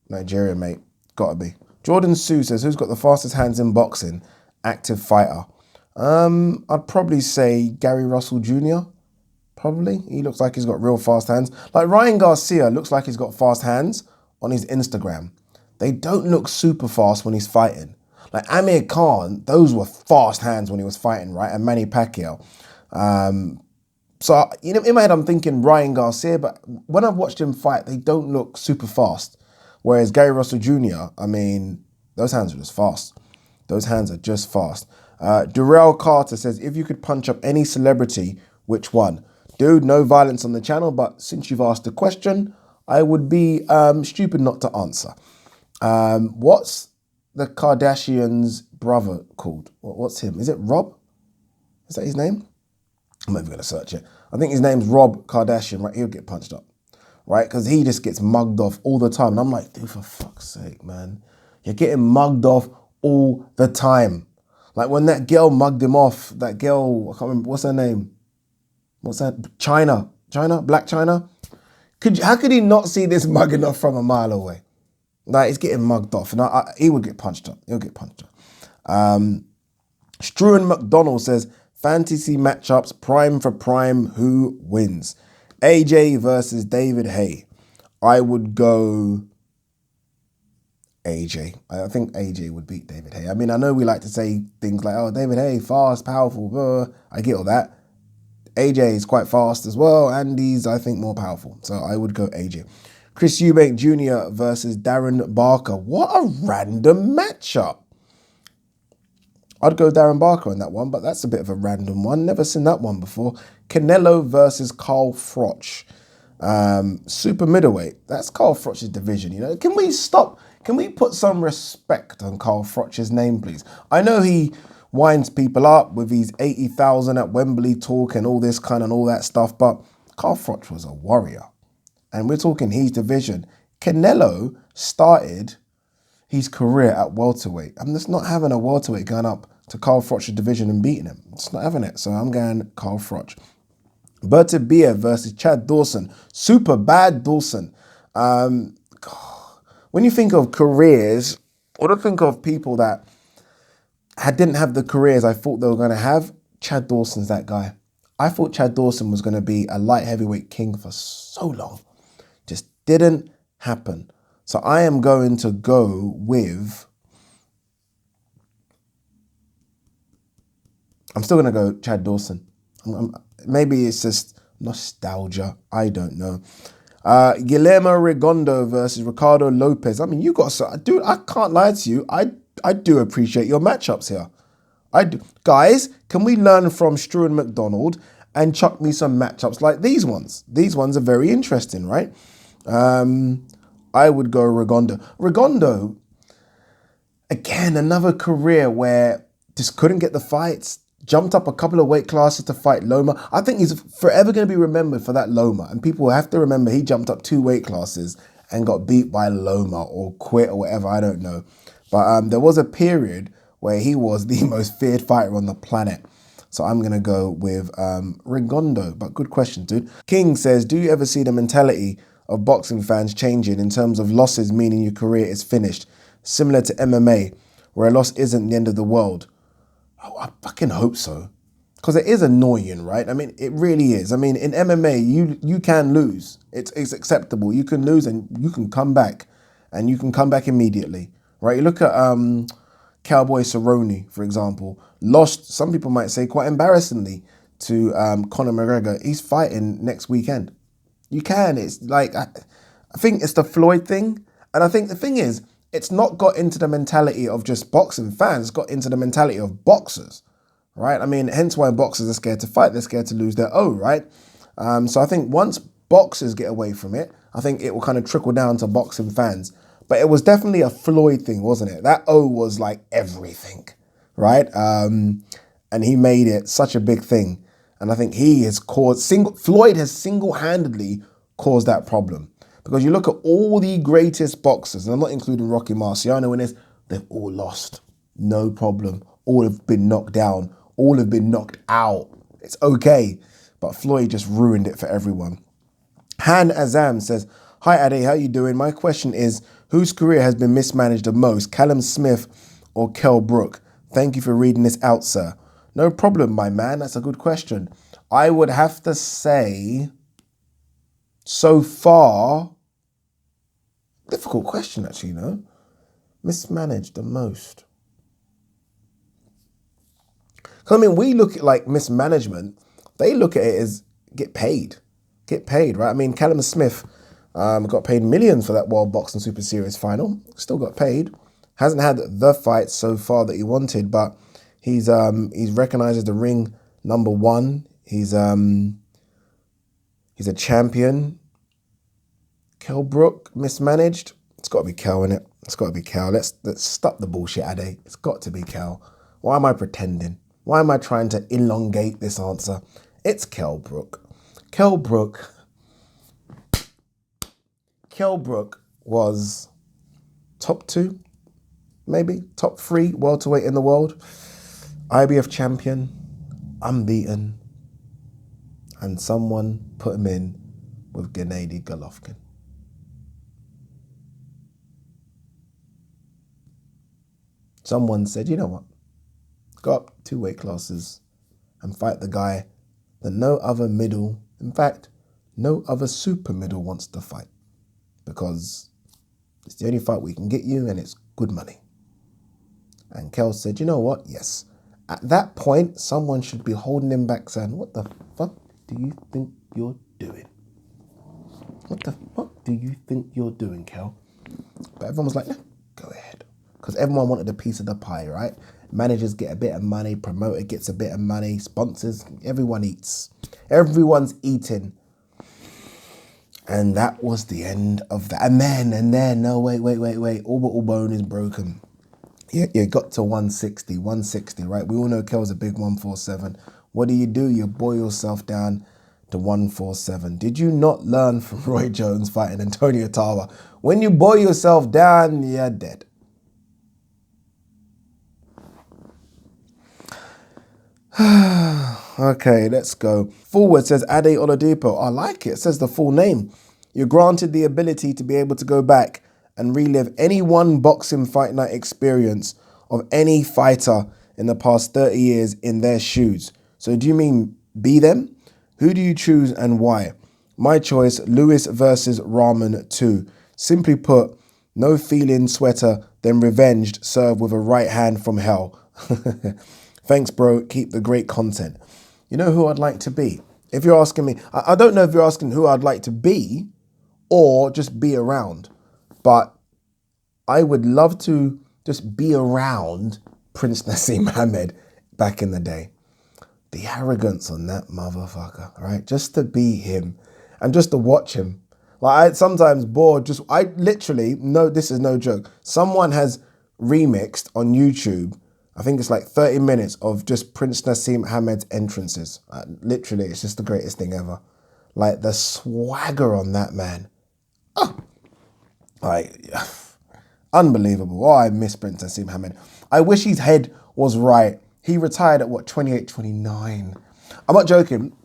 Nigeria, mate, gotta be. Jordan Sue says, who's got the fastest hands in boxing? Active fighter. I'd probably say Gary Russell Jr. Probably. He looks like he's got real fast hands. Like Ryan Garcia looks like he's got fast hands on his Instagram. They don't look super fast when he's fighting. Like Amir Khan, those were fast hands when he was fighting, right? And Manny Pacquiao. So, you know, in my head, I'm thinking Ryan Garcia, but when I've watched him fight, they don't look super fast. Whereas Gary Russell Jr., I mean, those hands are just fast. Those hands are just fast. Durrell Carter says, if you could punch up any celebrity, which one? Dude, no violence on the channel, but since you've asked the question, I would be stupid not to answer. What's the Kardashians' brother called? What's him? Is it Rob? Is that his name? I'm not even going to search it. I think his name's Rob Kardashian, right? He'll get punched up, right? Because he just gets mugged off all the time. And I'm like, dude, for fuck's sake, man. You're getting mugged off all the time. Like when that girl mugged him off, that girl, I can't remember, what's her name? What's that? China? Black China? How could he not see this mugging off from a mile away? Like, he's getting mugged off. And he would get punched up. He'll get punched up. Struan McDonald says, Fantasy matchups, prime for prime, who wins? AJ versus David Haye. I would go AJ. I think AJ would beat David Haye. I mean, I know we like to say things like, oh, David Haye, fast, powerful, blah. I get all that. AJ is quite fast as well, and he's, I think, more powerful. So I would go AJ. Chris Eubank Jr. versus Darren Barker. What a random matchup. I'd go Darren Barker on that one, but that's a bit of a random one. Never seen that one before. Canelo versus Carl Froch. Super middleweight. That's Carl Froch's division, you know. Can we stop? Can we put some respect on Carl Froch's name, please? I know he winds people up with his 80,000 at Wembley talk and all this kind and all that stuff, but Carl Froch was a warrior. And we're talking his division. Canelo started his career at welterweight. I'm just not having a welterweight going up to Carl Froch's division and beating him. It's not having it. So I'm going Carl Froch. Berta Beer versus Chad Dawson. Super bad Dawson. When you think of careers, or to think of people that didn't have the careers I thought they were going to have, Chad Dawson's that guy. I thought Chad Dawson was going to be a light heavyweight king for so long. Just didn't happen. So I am going to go with... I'm still going to go Chad Dawson. Maybe it's just nostalgia. I don't know. Guillermo Rigondeaux versus Ricardo Lopez. I mean, you got... Dude, I can't lie to you. I do appreciate your matchups here. I do. Guys, can we learn from Struan McDonald and chuck me some matchups like these ones? These ones are very interesting, right? I would go Rigondeaux. Rigondeaux, again, another career where just couldn't get the fights, jumped up a couple of weight classes to fight Loma. I think he's forever going to be remembered for that Loma. And people have to remember he jumped up 2 weight classes and got beat by Loma or quit or whatever, I don't know. But there was a period where he was the most feared fighter on the planet. So I'm going to go with Rigondeaux. But good question, dude. King says, do you ever see the mentality of boxing fans changing in terms of losses meaning your career is finished? Similar to MMA, where a loss isn't the end of the world. Oh, I fucking hope so. Because it is annoying, right? I mean, it really is. I mean, in MMA, you can lose. It's acceptable. You can lose and you can come back. And you can come back immediately, right? You look at Cowboy Cerrone, for example. Lost, some people might say, quite embarrassingly to Conor McGregor. He's fighting next weekend. You can. It's like, I think it's the Floyd thing. And I think the thing is, it's not got into the mentality of just boxing fans. It's got into the mentality of boxers, right? I mean, hence why boxers are scared to fight. They're scared to lose their O, right? So I think once boxers get away from it, I think it will kind of trickle down to boxing fans. But it was definitely a Floyd thing, wasn't it? That O was like everything, right? And he made it such a big thing. And I think he has Floyd has single-handedly caused that problem. Because you look at all the greatest boxers, and I'm not including Rocky Marciano in this, they've all lost. No problem. All have been knocked down. All have been knocked out. It's okay. But Floyd just ruined it for everyone. Han Azam says, hi Ade, how you doing? My question is, whose career has been mismanaged the most, Callum Smith or Kell Brook? Thank you for reading this out, sir. No problem, my man. That's a good question. I would have to say, so far, difficult question actually, you know. Mismanaged the most. Because I mean, we look at like mismanagement, they look at it as get paid, right? I mean, Callum Smith got paid millions for that World Boxing Super Series final. Still got paid. Hasn't had the fight so far that he wanted, but he's recognised as the ring #1. He's a champion. Kell Brook, mismanaged. It's got to be Kell, innit? It's got to be Kell. Let's stop the bullshit, Ade. It's got to be Kell. Why am I pretending? Why am I trying to elongate this answer? It's Kell Brook. Kell Brook was top 2, maybe top 3 welterweight in the world. IBF champion, unbeaten, and someone put him in with Gennady Golovkin. Someone said, you know what? Go up 2 weight classes and fight the guy that no other middle, in fact, no other super middle wants to fight. Because it's the only fight we can get you and it's good money. And Kel said, you know what? Yes. At that point, someone should be holding him back saying, what the fuck do you think you're doing? What the fuck do you think you're doing, Kel? But everyone was like, no, go ahead. Because everyone wanted a piece of the pie, right? Managers get a bit of money, promoter gets a bit of money, sponsors, everyone eats. Everyone's eating. And that was the end of that. And then, no, wait. Orbital bone is broken. You got to 160, right? We all know Kel's a big 147. What do? You boil yourself down to 147. Did you not learn from Roy Jones fighting Antonio Tarver? When you boil yourself down, you're dead. Okay, let's go. Forward says Ade Oladipo. I like it. It says the full name. You're granted the ability to be able to go back and relive any one boxing fight night experience of any fighter in the past 30 years in their shoes. So do you mean be them? Who do you choose and why? My choice, Ruiz versus Rahman 2. Simply put, no feeling sweater than revenged served with a right hand from hell. Thanks, bro. Keep the great content. You know who I'd like to be? If you're asking me, I don't know if you're asking who I'd like to be or just be around, but I would love to just be around Prince Nassim Hamed back in the day. The arrogance on that motherfucker, right? Just to be him and just to watch him. Like, I sometimes bored, I literally, no, this is no joke. Someone has remixed on YouTube, I think it's like 30 minutes of just Prince Nassim Hamed's entrances. Literally, it's just the greatest thing ever. Like, the swagger on that man. Oh, like, unbelievable. Oh, I miss Prince Nassim Hamed. I wish his head was right. He retired at, 28, 29. I'm not joking.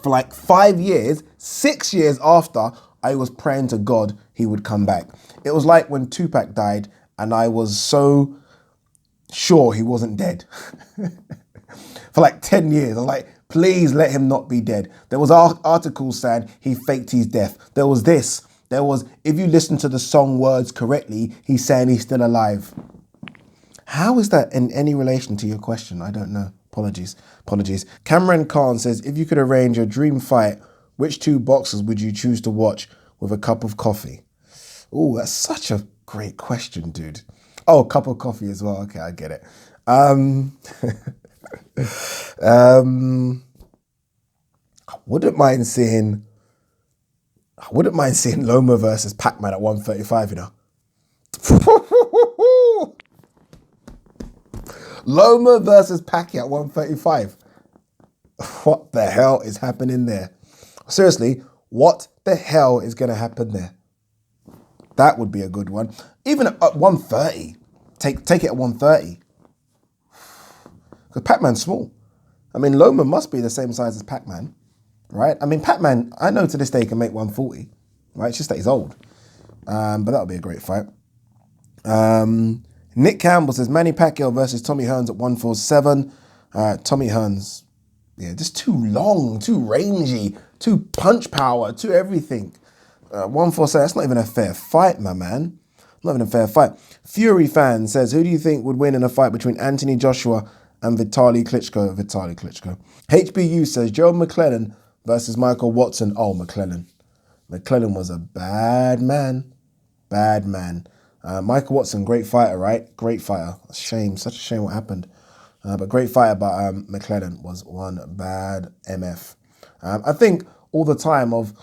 For like 5 years, 6 years after, I was praying to God he would come back. It was like when Tupac died and I was so sure he wasn't dead. For like 10 years, I was like, please let him not be dead. There was articles saying he faked his death. There was this. There was, if you listen to the song words correctly, he's saying he's still alive. How is that in any relation to your question? I don't know. Apologies. Cameron Khan says, if you could arrange a dream fight, which two boxers would you choose to watch with a cup of coffee? Oh, that's such a great question, dude. Oh, a cup of coffee as well. Okay, I get it. I wouldn't mind seeing Loma versus Pac-Man at 135, you know. Loma versus Pacquiao at 135. What the hell is happening there? Seriously, what the hell is going to happen there? That would be a good one. Even at 130. Take it at 130. Because Pac-Man's small. I mean, Loma must be the same size as Pac-Man, right? I mean, Pac-Man, I know to this day can make 140, right? It's just that he's old. But that would be a great fight. Nick Campbell says, Manny Pacquiao versus Tommy Hearns at 147. Tommy Hearns, yeah, just too long, too rangy, too punch power, too everything. 147, that's not even a fair fight, my man. Not even a fair fight. Fury fan says, who do you think would win in a fight between Anthony Joshua and Vitaly Klitschko? HBU says, Joe McClellan versus Michael Watson. Oh, McClellan. McClellan was a bad man. Michael Watson, great fighter, right? Great fighter. Such a shame what happened. But great fighter, but McClellan was one bad MF. I think all the time of,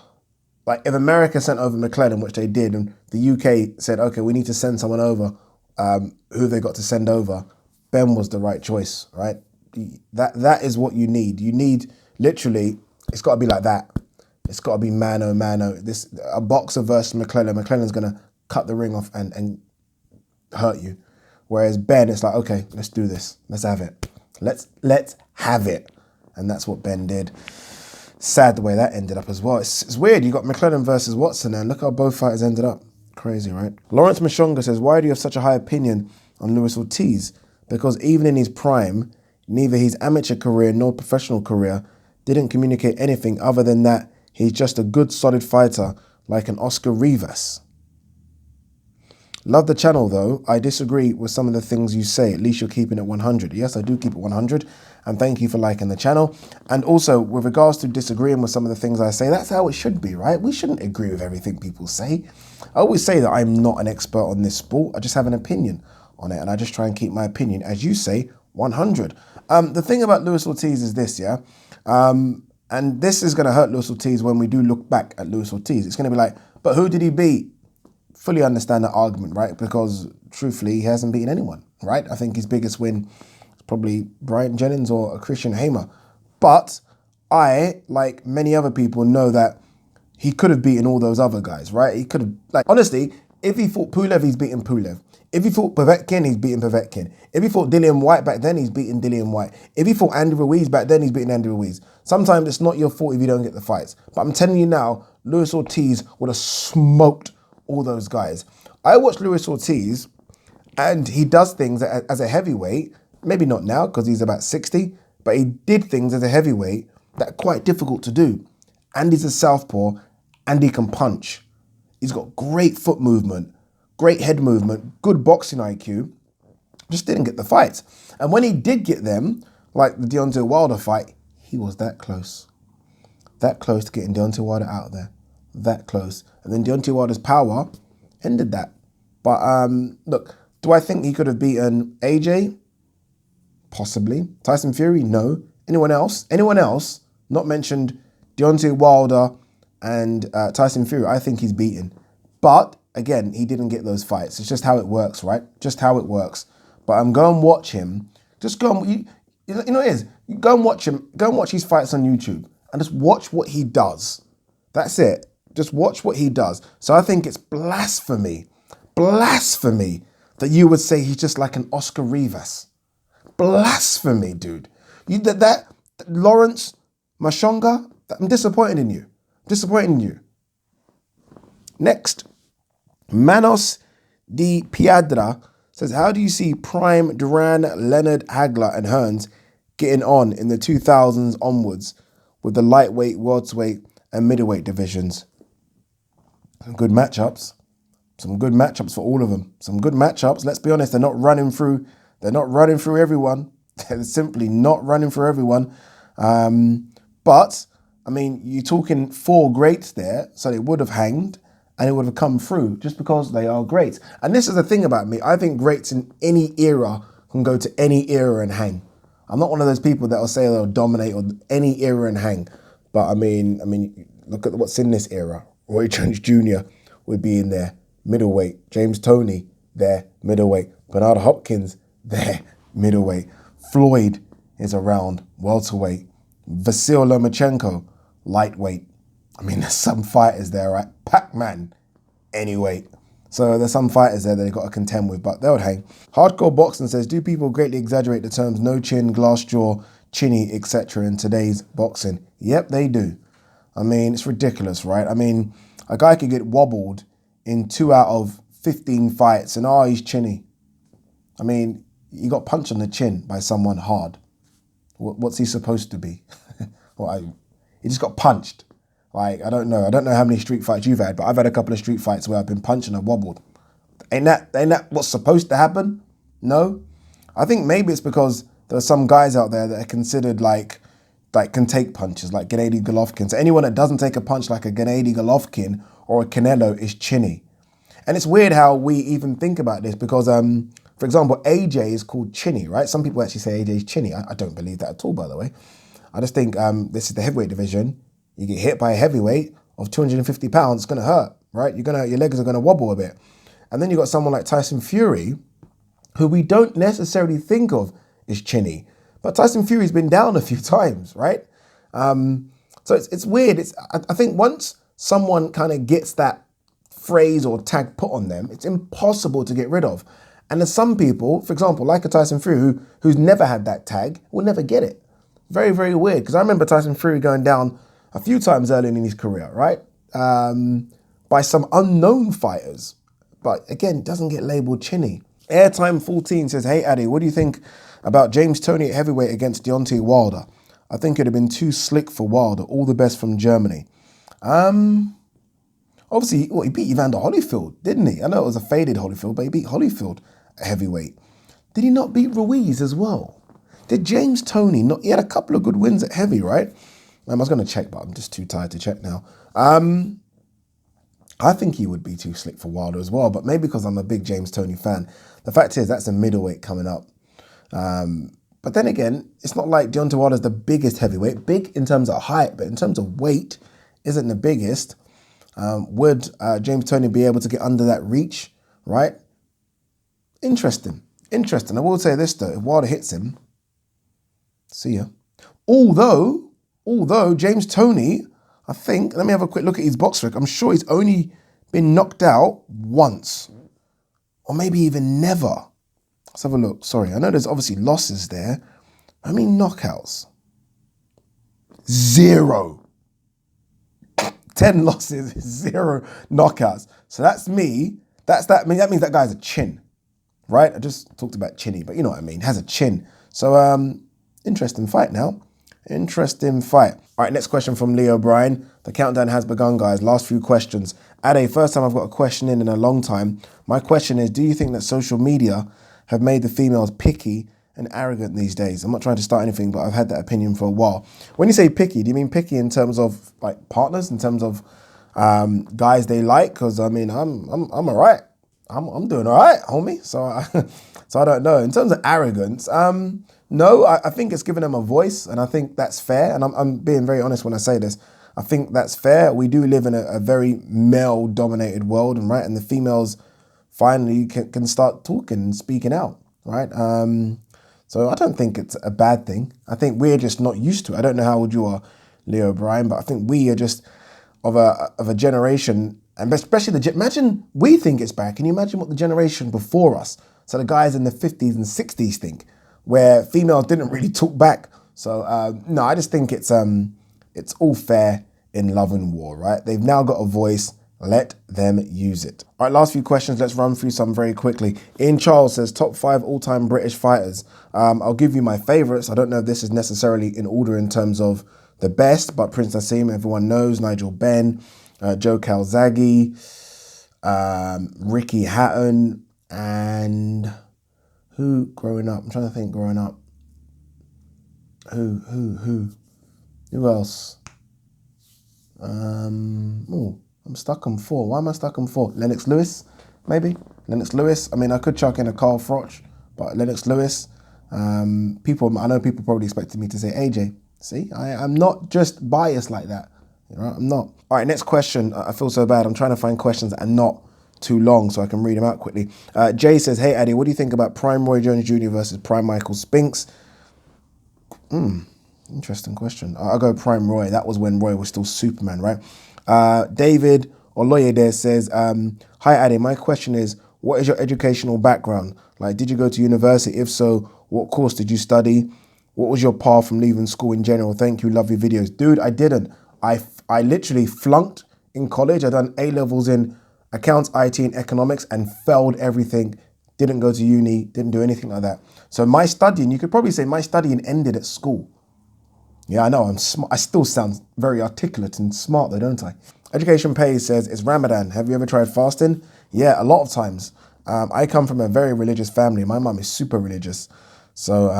like, if America sent over McClellan, which they did, and the UK said, okay, we need to send someone over, who they got to send over, Ben was the right choice, right? That is what you need. You need, literally, it's got to be like that. It's got to be mano. A boxer versus McClellan. McClellan's going to cut the ring off and hurt you. Whereas Ben, it's like, okay, let's do this. Let's have it. Let's have it. And that's what Ben did. Sad the way that ended up as well. It's weird. You got McClellan versus Watson and look how both fighters ended up. Crazy, right? Lawrence Mashonga says, why do you have such a high opinion on Luis Ortiz? Because even in his prime, Neither his amateur career nor professional career didn't communicate anything other than that he's just a good solid fighter like an Oscar Rivas. Love the channel though. I disagree with some of the things you say. At least you're keeping it 100. Yes, I do keep it 100. And thank you for liking the channel. And also, with regards to disagreeing with some of the things I say, that's how it should be, right? We shouldn't agree with everything people say. I always say that I'm not an expert on this sport. I just have an opinion on it. And I just try and keep my opinion, as you say, 100. The thing about Luis Ortiz is this, yeah? And this is going to hurt Luis Ortiz when we do look back at Luis Ortiz. It's going to be like, but who did he beat? Fully understand that argument, right? Because truthfully, he hasn't beaten anyone, right? I think his biggest win is probably Bryant Jennings or a Christian Hamer. But I, like many other people, know that he could have beaten all those other guys, right? He could have, like, honestly, if he fought Pulev, he's beaten Pulev. If he fought Povetkin, he's beaten Povetkin. If he fought Dillian White back then, he's beaten Dillian White. If he fought Andy Ruiz back then, he's beaten Andy Ruiz. Sometimes it's not your fault if you don't get the fights. But I'm telling you now, Luis Ortiz would have smoked all those guys. I watched Luis Ortiz and he does things as a heavyweight, maybe not now because he's about 60, but he did things as a heavyweight that are quite difficult to do. And he's a southpaw and he can punch. He's got great foot movement, great head movement, good boxing IQ, just didn't get the fights. And when he did get them, like the Deontay Wilder fight, he was that close to getting Deontay Wilder out of there. That close. And then Deontay Wilder's power ended that. But look, do I think he could have beaten AJ? Possibly. Tyson Fury? No. Anyone else? Anyone else? Not mentioned Deontay Wilder and Tyson Fury. I think he's beaten. But again, he didn't get those fights. It's just how it works, right? Just how it works. But go and watch him. Just go and, you know what it is? You go and watch him. Go and watch his fights on YouTube and just watch what he does. That's it. Just watch what he does. So I think it's blasphemy that you would say he's just like an Oscar Rivas. Blasphemy, dude. That Lawrence Mashonga, I'm disappointed in you. Next, Manos Di Piedra says, how do you see Prime, Duran, Leonard, Hagler and Hearns getting on in the 2000s onwards with the lightweight, welterweight and middleweight divisions? Some good matchups for all of them. Some good matchups. Let's be honest, they're not running through everyone. They're simply not running through everyone. But, I mean, you're talking 4 greats there, so they would have hanged and it would have come through just because they are greats. And this is the thing about me. I think greats in any era can go to any era and hang. I'm not one of those people that will say they'll dominate or any era and hang. But, I mean, look at what's in this era. Roy Jones Jr. would be in there, middleweight. James Toney, there, middleweight. Bernard Hopkins, there, middleweight. Floyd is around, welterweight. Vasyl Lomachenko, lightweight. I mean, there's some fighters there, right? Pac-Man, anyway. So there's some fighters there that they've got to contend with, but they'll hang. Hardcore Boxing says, do people greatly exaggerate the terms no chin, glass jaw, chinny, etc. in today's boxing? Yep, they do. I mean, it's ridiculous, right? I mean, a guy could get wobbled in 2 out of 15 fights and, he's chinny. I mean, he got punched on the chin by someone hard. What's he supposed to be? He just got punched. Like, I don't know. I don't know how many street fights you've had, but I've had a couple of street fights where I've been punched and I wobbled. Ain't that what's supposed to happen? No. I think maybe it's because there are some guys out there that are considered like can take punches, like Gennady Golovkin. So anyone that doesn't take a punch like a Gennady Golovkin or a Canelo is chinny. And it's weird how we even think about this because, for example, AJ is called chinny, right? Some people actually say AJ is chinny. I don't believe that at all, by the way. I just think this is the heavyweight division. You get hit by a heavyweight of 250 pounds, it's going to hurt, right? Your legs are going to wobble a bit. And then you got someone like Tyson Fury, who we don't necessarily think of as chinny. But Tyson Fury's been down a few times, right? So it's weird. I think once someone kind of gets that phrase or tag put on them, it's impossible to get rid of. And there's some people, for example, like a Tyson Fury, who's never had that tag, will never get it. Very, very weird. Because I remember Tyson Fury going down a few times early in his career, right? By some unknown fighters. But again, doesn't get labeled chinny. Airtime 14 says, hey, Addy, what do you think About James Toney at heavyweight against Deontay Wilder. I think it'd have been too slick for Wilder. All the best from Germany. Obviously, he beat Evander Holyfield, didn't he? I know it was a faded Holyfield, but he beat Holyfield at heavyweight. Did he not beat Ruiz as well? Did James Toney not? He had a couple of good wins at heavy, right? I was going to check, but I'm just too tired to check now. I think he would be too slick for Wilder as well, but maybe because I'm a big James Toney fan. The fact is, that's a middleweight coming up. But then again, it's not like Deontay Wilder's the biggest heavyweight. Big in terms of height, but in terms of weight, isn't the biggest. Would James Toney be able to get under that reach, right? Interesting. I will say this though, if Wilder hits him, see ya. Although James Toney, I think, let me have a quick look at his box record. I'm sure he's only been knocked out once, or maybe even never. Let's have a look. Sorry, I know there's obviously losses there. How many knockouts? 0. 10 losses, 0 knockouts. So that's me. That means that guy's a chin, right? I just talked about chinny, but you know what I mean. Has a chin. So interesting fight now. Interesting fight. All right, next question from Leo O'Brien. The countdown has begun, guys. Last few questions. Ade, first time I've got a question in a long time. My question is, do you think that social media have made the females picky and arrogant these days? I'm not trying to start anything, but I've had that opinion for a while. When you say picky, do you mean picky in terms of like partners, in terms of guys they like? Because I mean, I'm all right. I'm doing all right, homie. So I don't know. In terms of arrogance, no, I think it's giving them a voice, and I think that's fair. And I'm being very honest when I say this. I think that's fair. We do live in a very male-dominated world, and right, and the females finally can start talking and speaking out, right? So I don't think it's a bad thing. I think we're just not used to it. I don't know how old you are, Leo O'Brien, but I think we are just of a generation, and especially imagine we think it's bad. Can you imagine what the generation before us, so the guys in the 50s and 60s think, where females didn't really talk back? So no, I just think it's all fair in love and war, right? They've now got a voice. Let them use it. All right, last few questions. Let's run through some very quickly. Ian Charles says, top 5 all-time British fighters. I'll give you my favourites. I don't know if this is necessarily in order in terms of the best, but Prince Nassim, everyone knows, Nigel Benn, Joe Calzaghe, Ricky Hatton, and who growing up? I'm trying to think growing up. Who else? I'm stuck on 4. Why am I stuck on 4? Lennox Lewis, maybe? Lennox Lewis. I mean, I could chuck in a Carl Froch, but Lennox Lewis. I know people probably expected me to say AJ. See, I'm not just biased like that. You know, I'm not. All right, next question. I feel so bad. I'm trying to find questions that are not too long so I can read them out quickly. Jay says, hey, Addy, what do you think about Prime Roy Jones Jr. versus Prime Michael Spinks? Interesting question. I'll go Prime Roy. That was when Roy was still Superman, right? David Oloye there says, hi, Addy. My question is, what is your educational background? Like, did you go to university? If so, what course did you study? What was your path from leaving school in general? Thank you. Love your videos. Dude, I didn't. I literally flunked in college. I done A-levels in accounts, IT, and economics and failed everything. Didn't go to uni. Didn't do anything like that. So my studying, you could probably say my studying ended at school. Yeah, I know, I'm smart. I still sound very articulate and smart though, don't I? Education Pays says, it's Ramadan. Have you ever tried fasting? Yeah, a lot of times. I come from a very religious family. My mum is super religious. So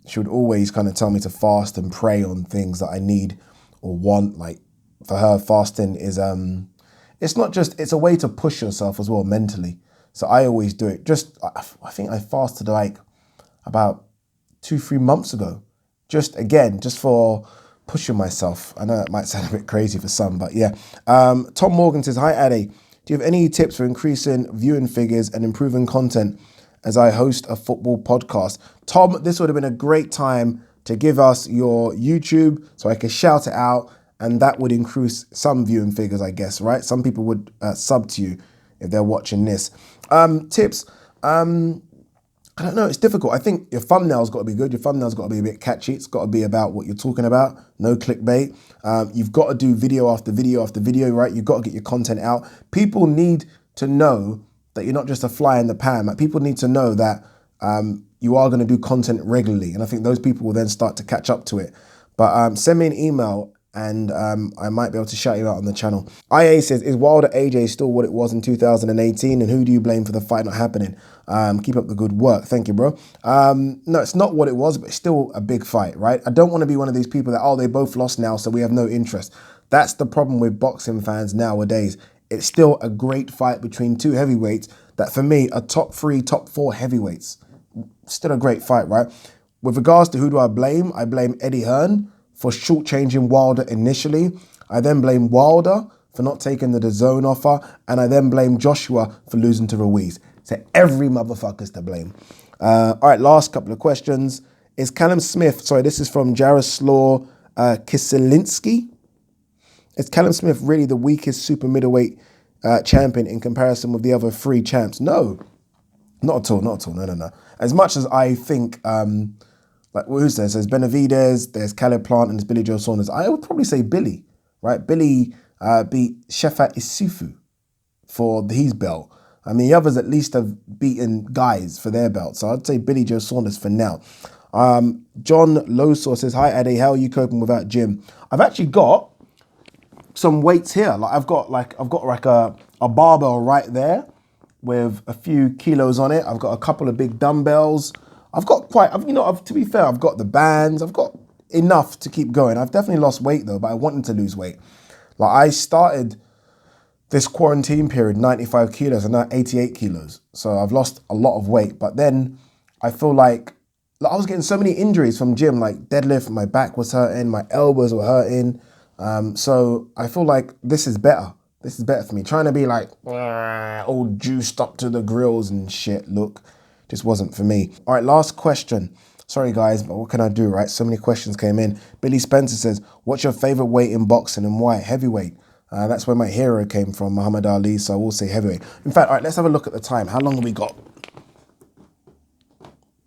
she would always kind of tell me to fast and pray on things that I need or want. Like for her, fasting is, it's not just, it's a way to push yourself as well mentally. So I always do it. I think I fasted like about 2-3 months ago. Just for pushing myself. I know that might sound a bit crazy for some, but yeah. Tom Morgan says, hi, Addy. Do you have any tips for increasing viewing figures and improving content as I host a football podcast? Tom, this would have been a great time to give us your YouTube so I could shout it out, and that would increase some viewing figures, I guess, right? Some people would sub to you if they're watching this. Tips. I don't know, it's difficult. I think your thumbnail's got to be good. Your thumbnail's got to be a bit catchy. It's got to be about what you're talking about. No clickbait. You've got to do video after video after video, right? You've got to get your content out. People need to know that you're not just a fly in the pan. Like, people need to know that you are going to do content regularly. And I think those people will then start to catch up to it. But send me an email and I might be able to shout you out on the channel. IA says, is Wilder AJ still what it was in 2018? And who do you blame for the fight not happening? Keep up the good work. Thank you, bro. No, it's not what it was, but it's still a big fight, right? I don't want to be one of these people that, oh, they both lost now, so we have no interest. That's the problem with boxing fans nowadays. It's still a great fight between two heavyweights that, for me, are top 3, top 4 heavyweights. Still a great fight, right? With regards to who do I blame Eddie Hearn for shortchanging Wilder initially. I then blame Wilder for not taking the DAZN offer, and I then blame Joshua for losing to Ruiz. So every motherfucker's to blame. All right, last couple of questions. Is Callum Smith, sorry, this is from Jaroslaw Kisilinski. Is Callum Smith really the weakest super middleweight champion in comparison with the other 3 champs? No, not at all, not at all, no. As much as I think, like, who's there? So there's Benavidez, there's Caleb Plant, and there's Billy Joe Saunders. I would probably say Billy, right? Billy beat Shefa Isufu for his belt. I mean, the others at least have beaten guys for their belt. So I'd say Billy Joe Saunders for now. John Losor says, hi, Eddie, how are you coping without gym? I've actually got some weights here. Like I've got a barbell right there with a few kilos on it. I've got a couple of big dumbbells. I've got to be fair, I've got the bands. I've got enough to keep going. I've definitely lost weight though, but I wanted to lose weight. Like I started this quarantine period, 95 kilos, and now 88 kilos. So I've lost a lot of weight, but then I feel like I was getting so many injuries from gym, like deadlift, my back was hurting, my elbows were hurting. So I feel like this is better. This is better for me. Trying to be like all juiced up to the grills and shit, look, just wasn't for me. All right, last question. Sorry guys, but what can I do, right? So many questions came in. Billy Spencer says, what's your favorite weight in boxing and why? Heavyweight. That's where my hero came from, Muhammad Ali, so I will say heavyweight. In fact, all right, let's have a look at the time. How long have we got?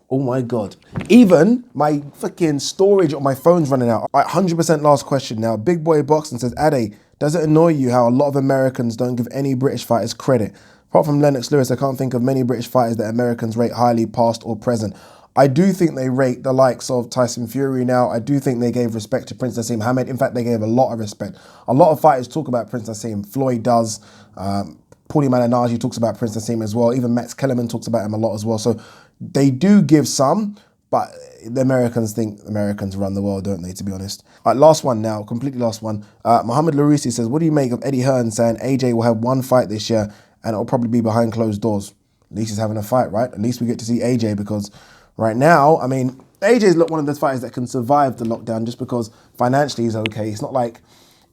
Oh my God. Even my fucking storage on my phone's running out. All right, 100% last question now. Big Boy Boxing says, Ade, does it annoy you how a lot of Americans don't give any British fighters credit? Apart from Lennox Lewis, I can't think of many British fighters that Americans rate highly, past or present. I do think they rate the likes of Tyson Fury now. I do think they gave respect to Prince Nassim Hamed. In fact, they gave a lot of respect. A lot of fighters talk about Prince Nassim. Floyd does. Paulie Malignaggi talks about Prince Nassim as well. Even Max Kellerman talks about him a lot as well. So they do give some, but the Americans think Americans run the world, don't they, to be honest. All right, last one now, completely last one. Mohammed Larisi says, what do you make of Eddie Hearn saying AJ will have one fight this year and it'll probably be behind closed doors? At least he's having a fight, right? At least we get to see AJ because right now, I mean, AJ's one of those fighters that can survive the lockdown just because financially he's okay. It's not like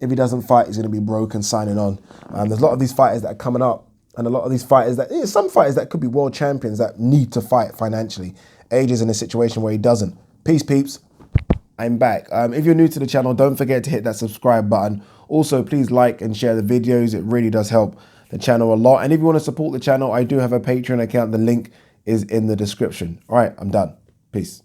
if he doesn't fight, he's going to be broke and signing on. There's a lot of these fighters that are coming up and a lot of these fighters that, some fighters that could be world champions that need to fight financially. AJ's in a situation where he doesn't. Peace, peeps. I'm back. If you're new to the channel, don't forget to hit that subscribe button. Also, please like and share the videos. It really does help the channel a lot. And if you want to support the channel, I do have a Patreon account. The link is in the description. All right, I'm done. Peace.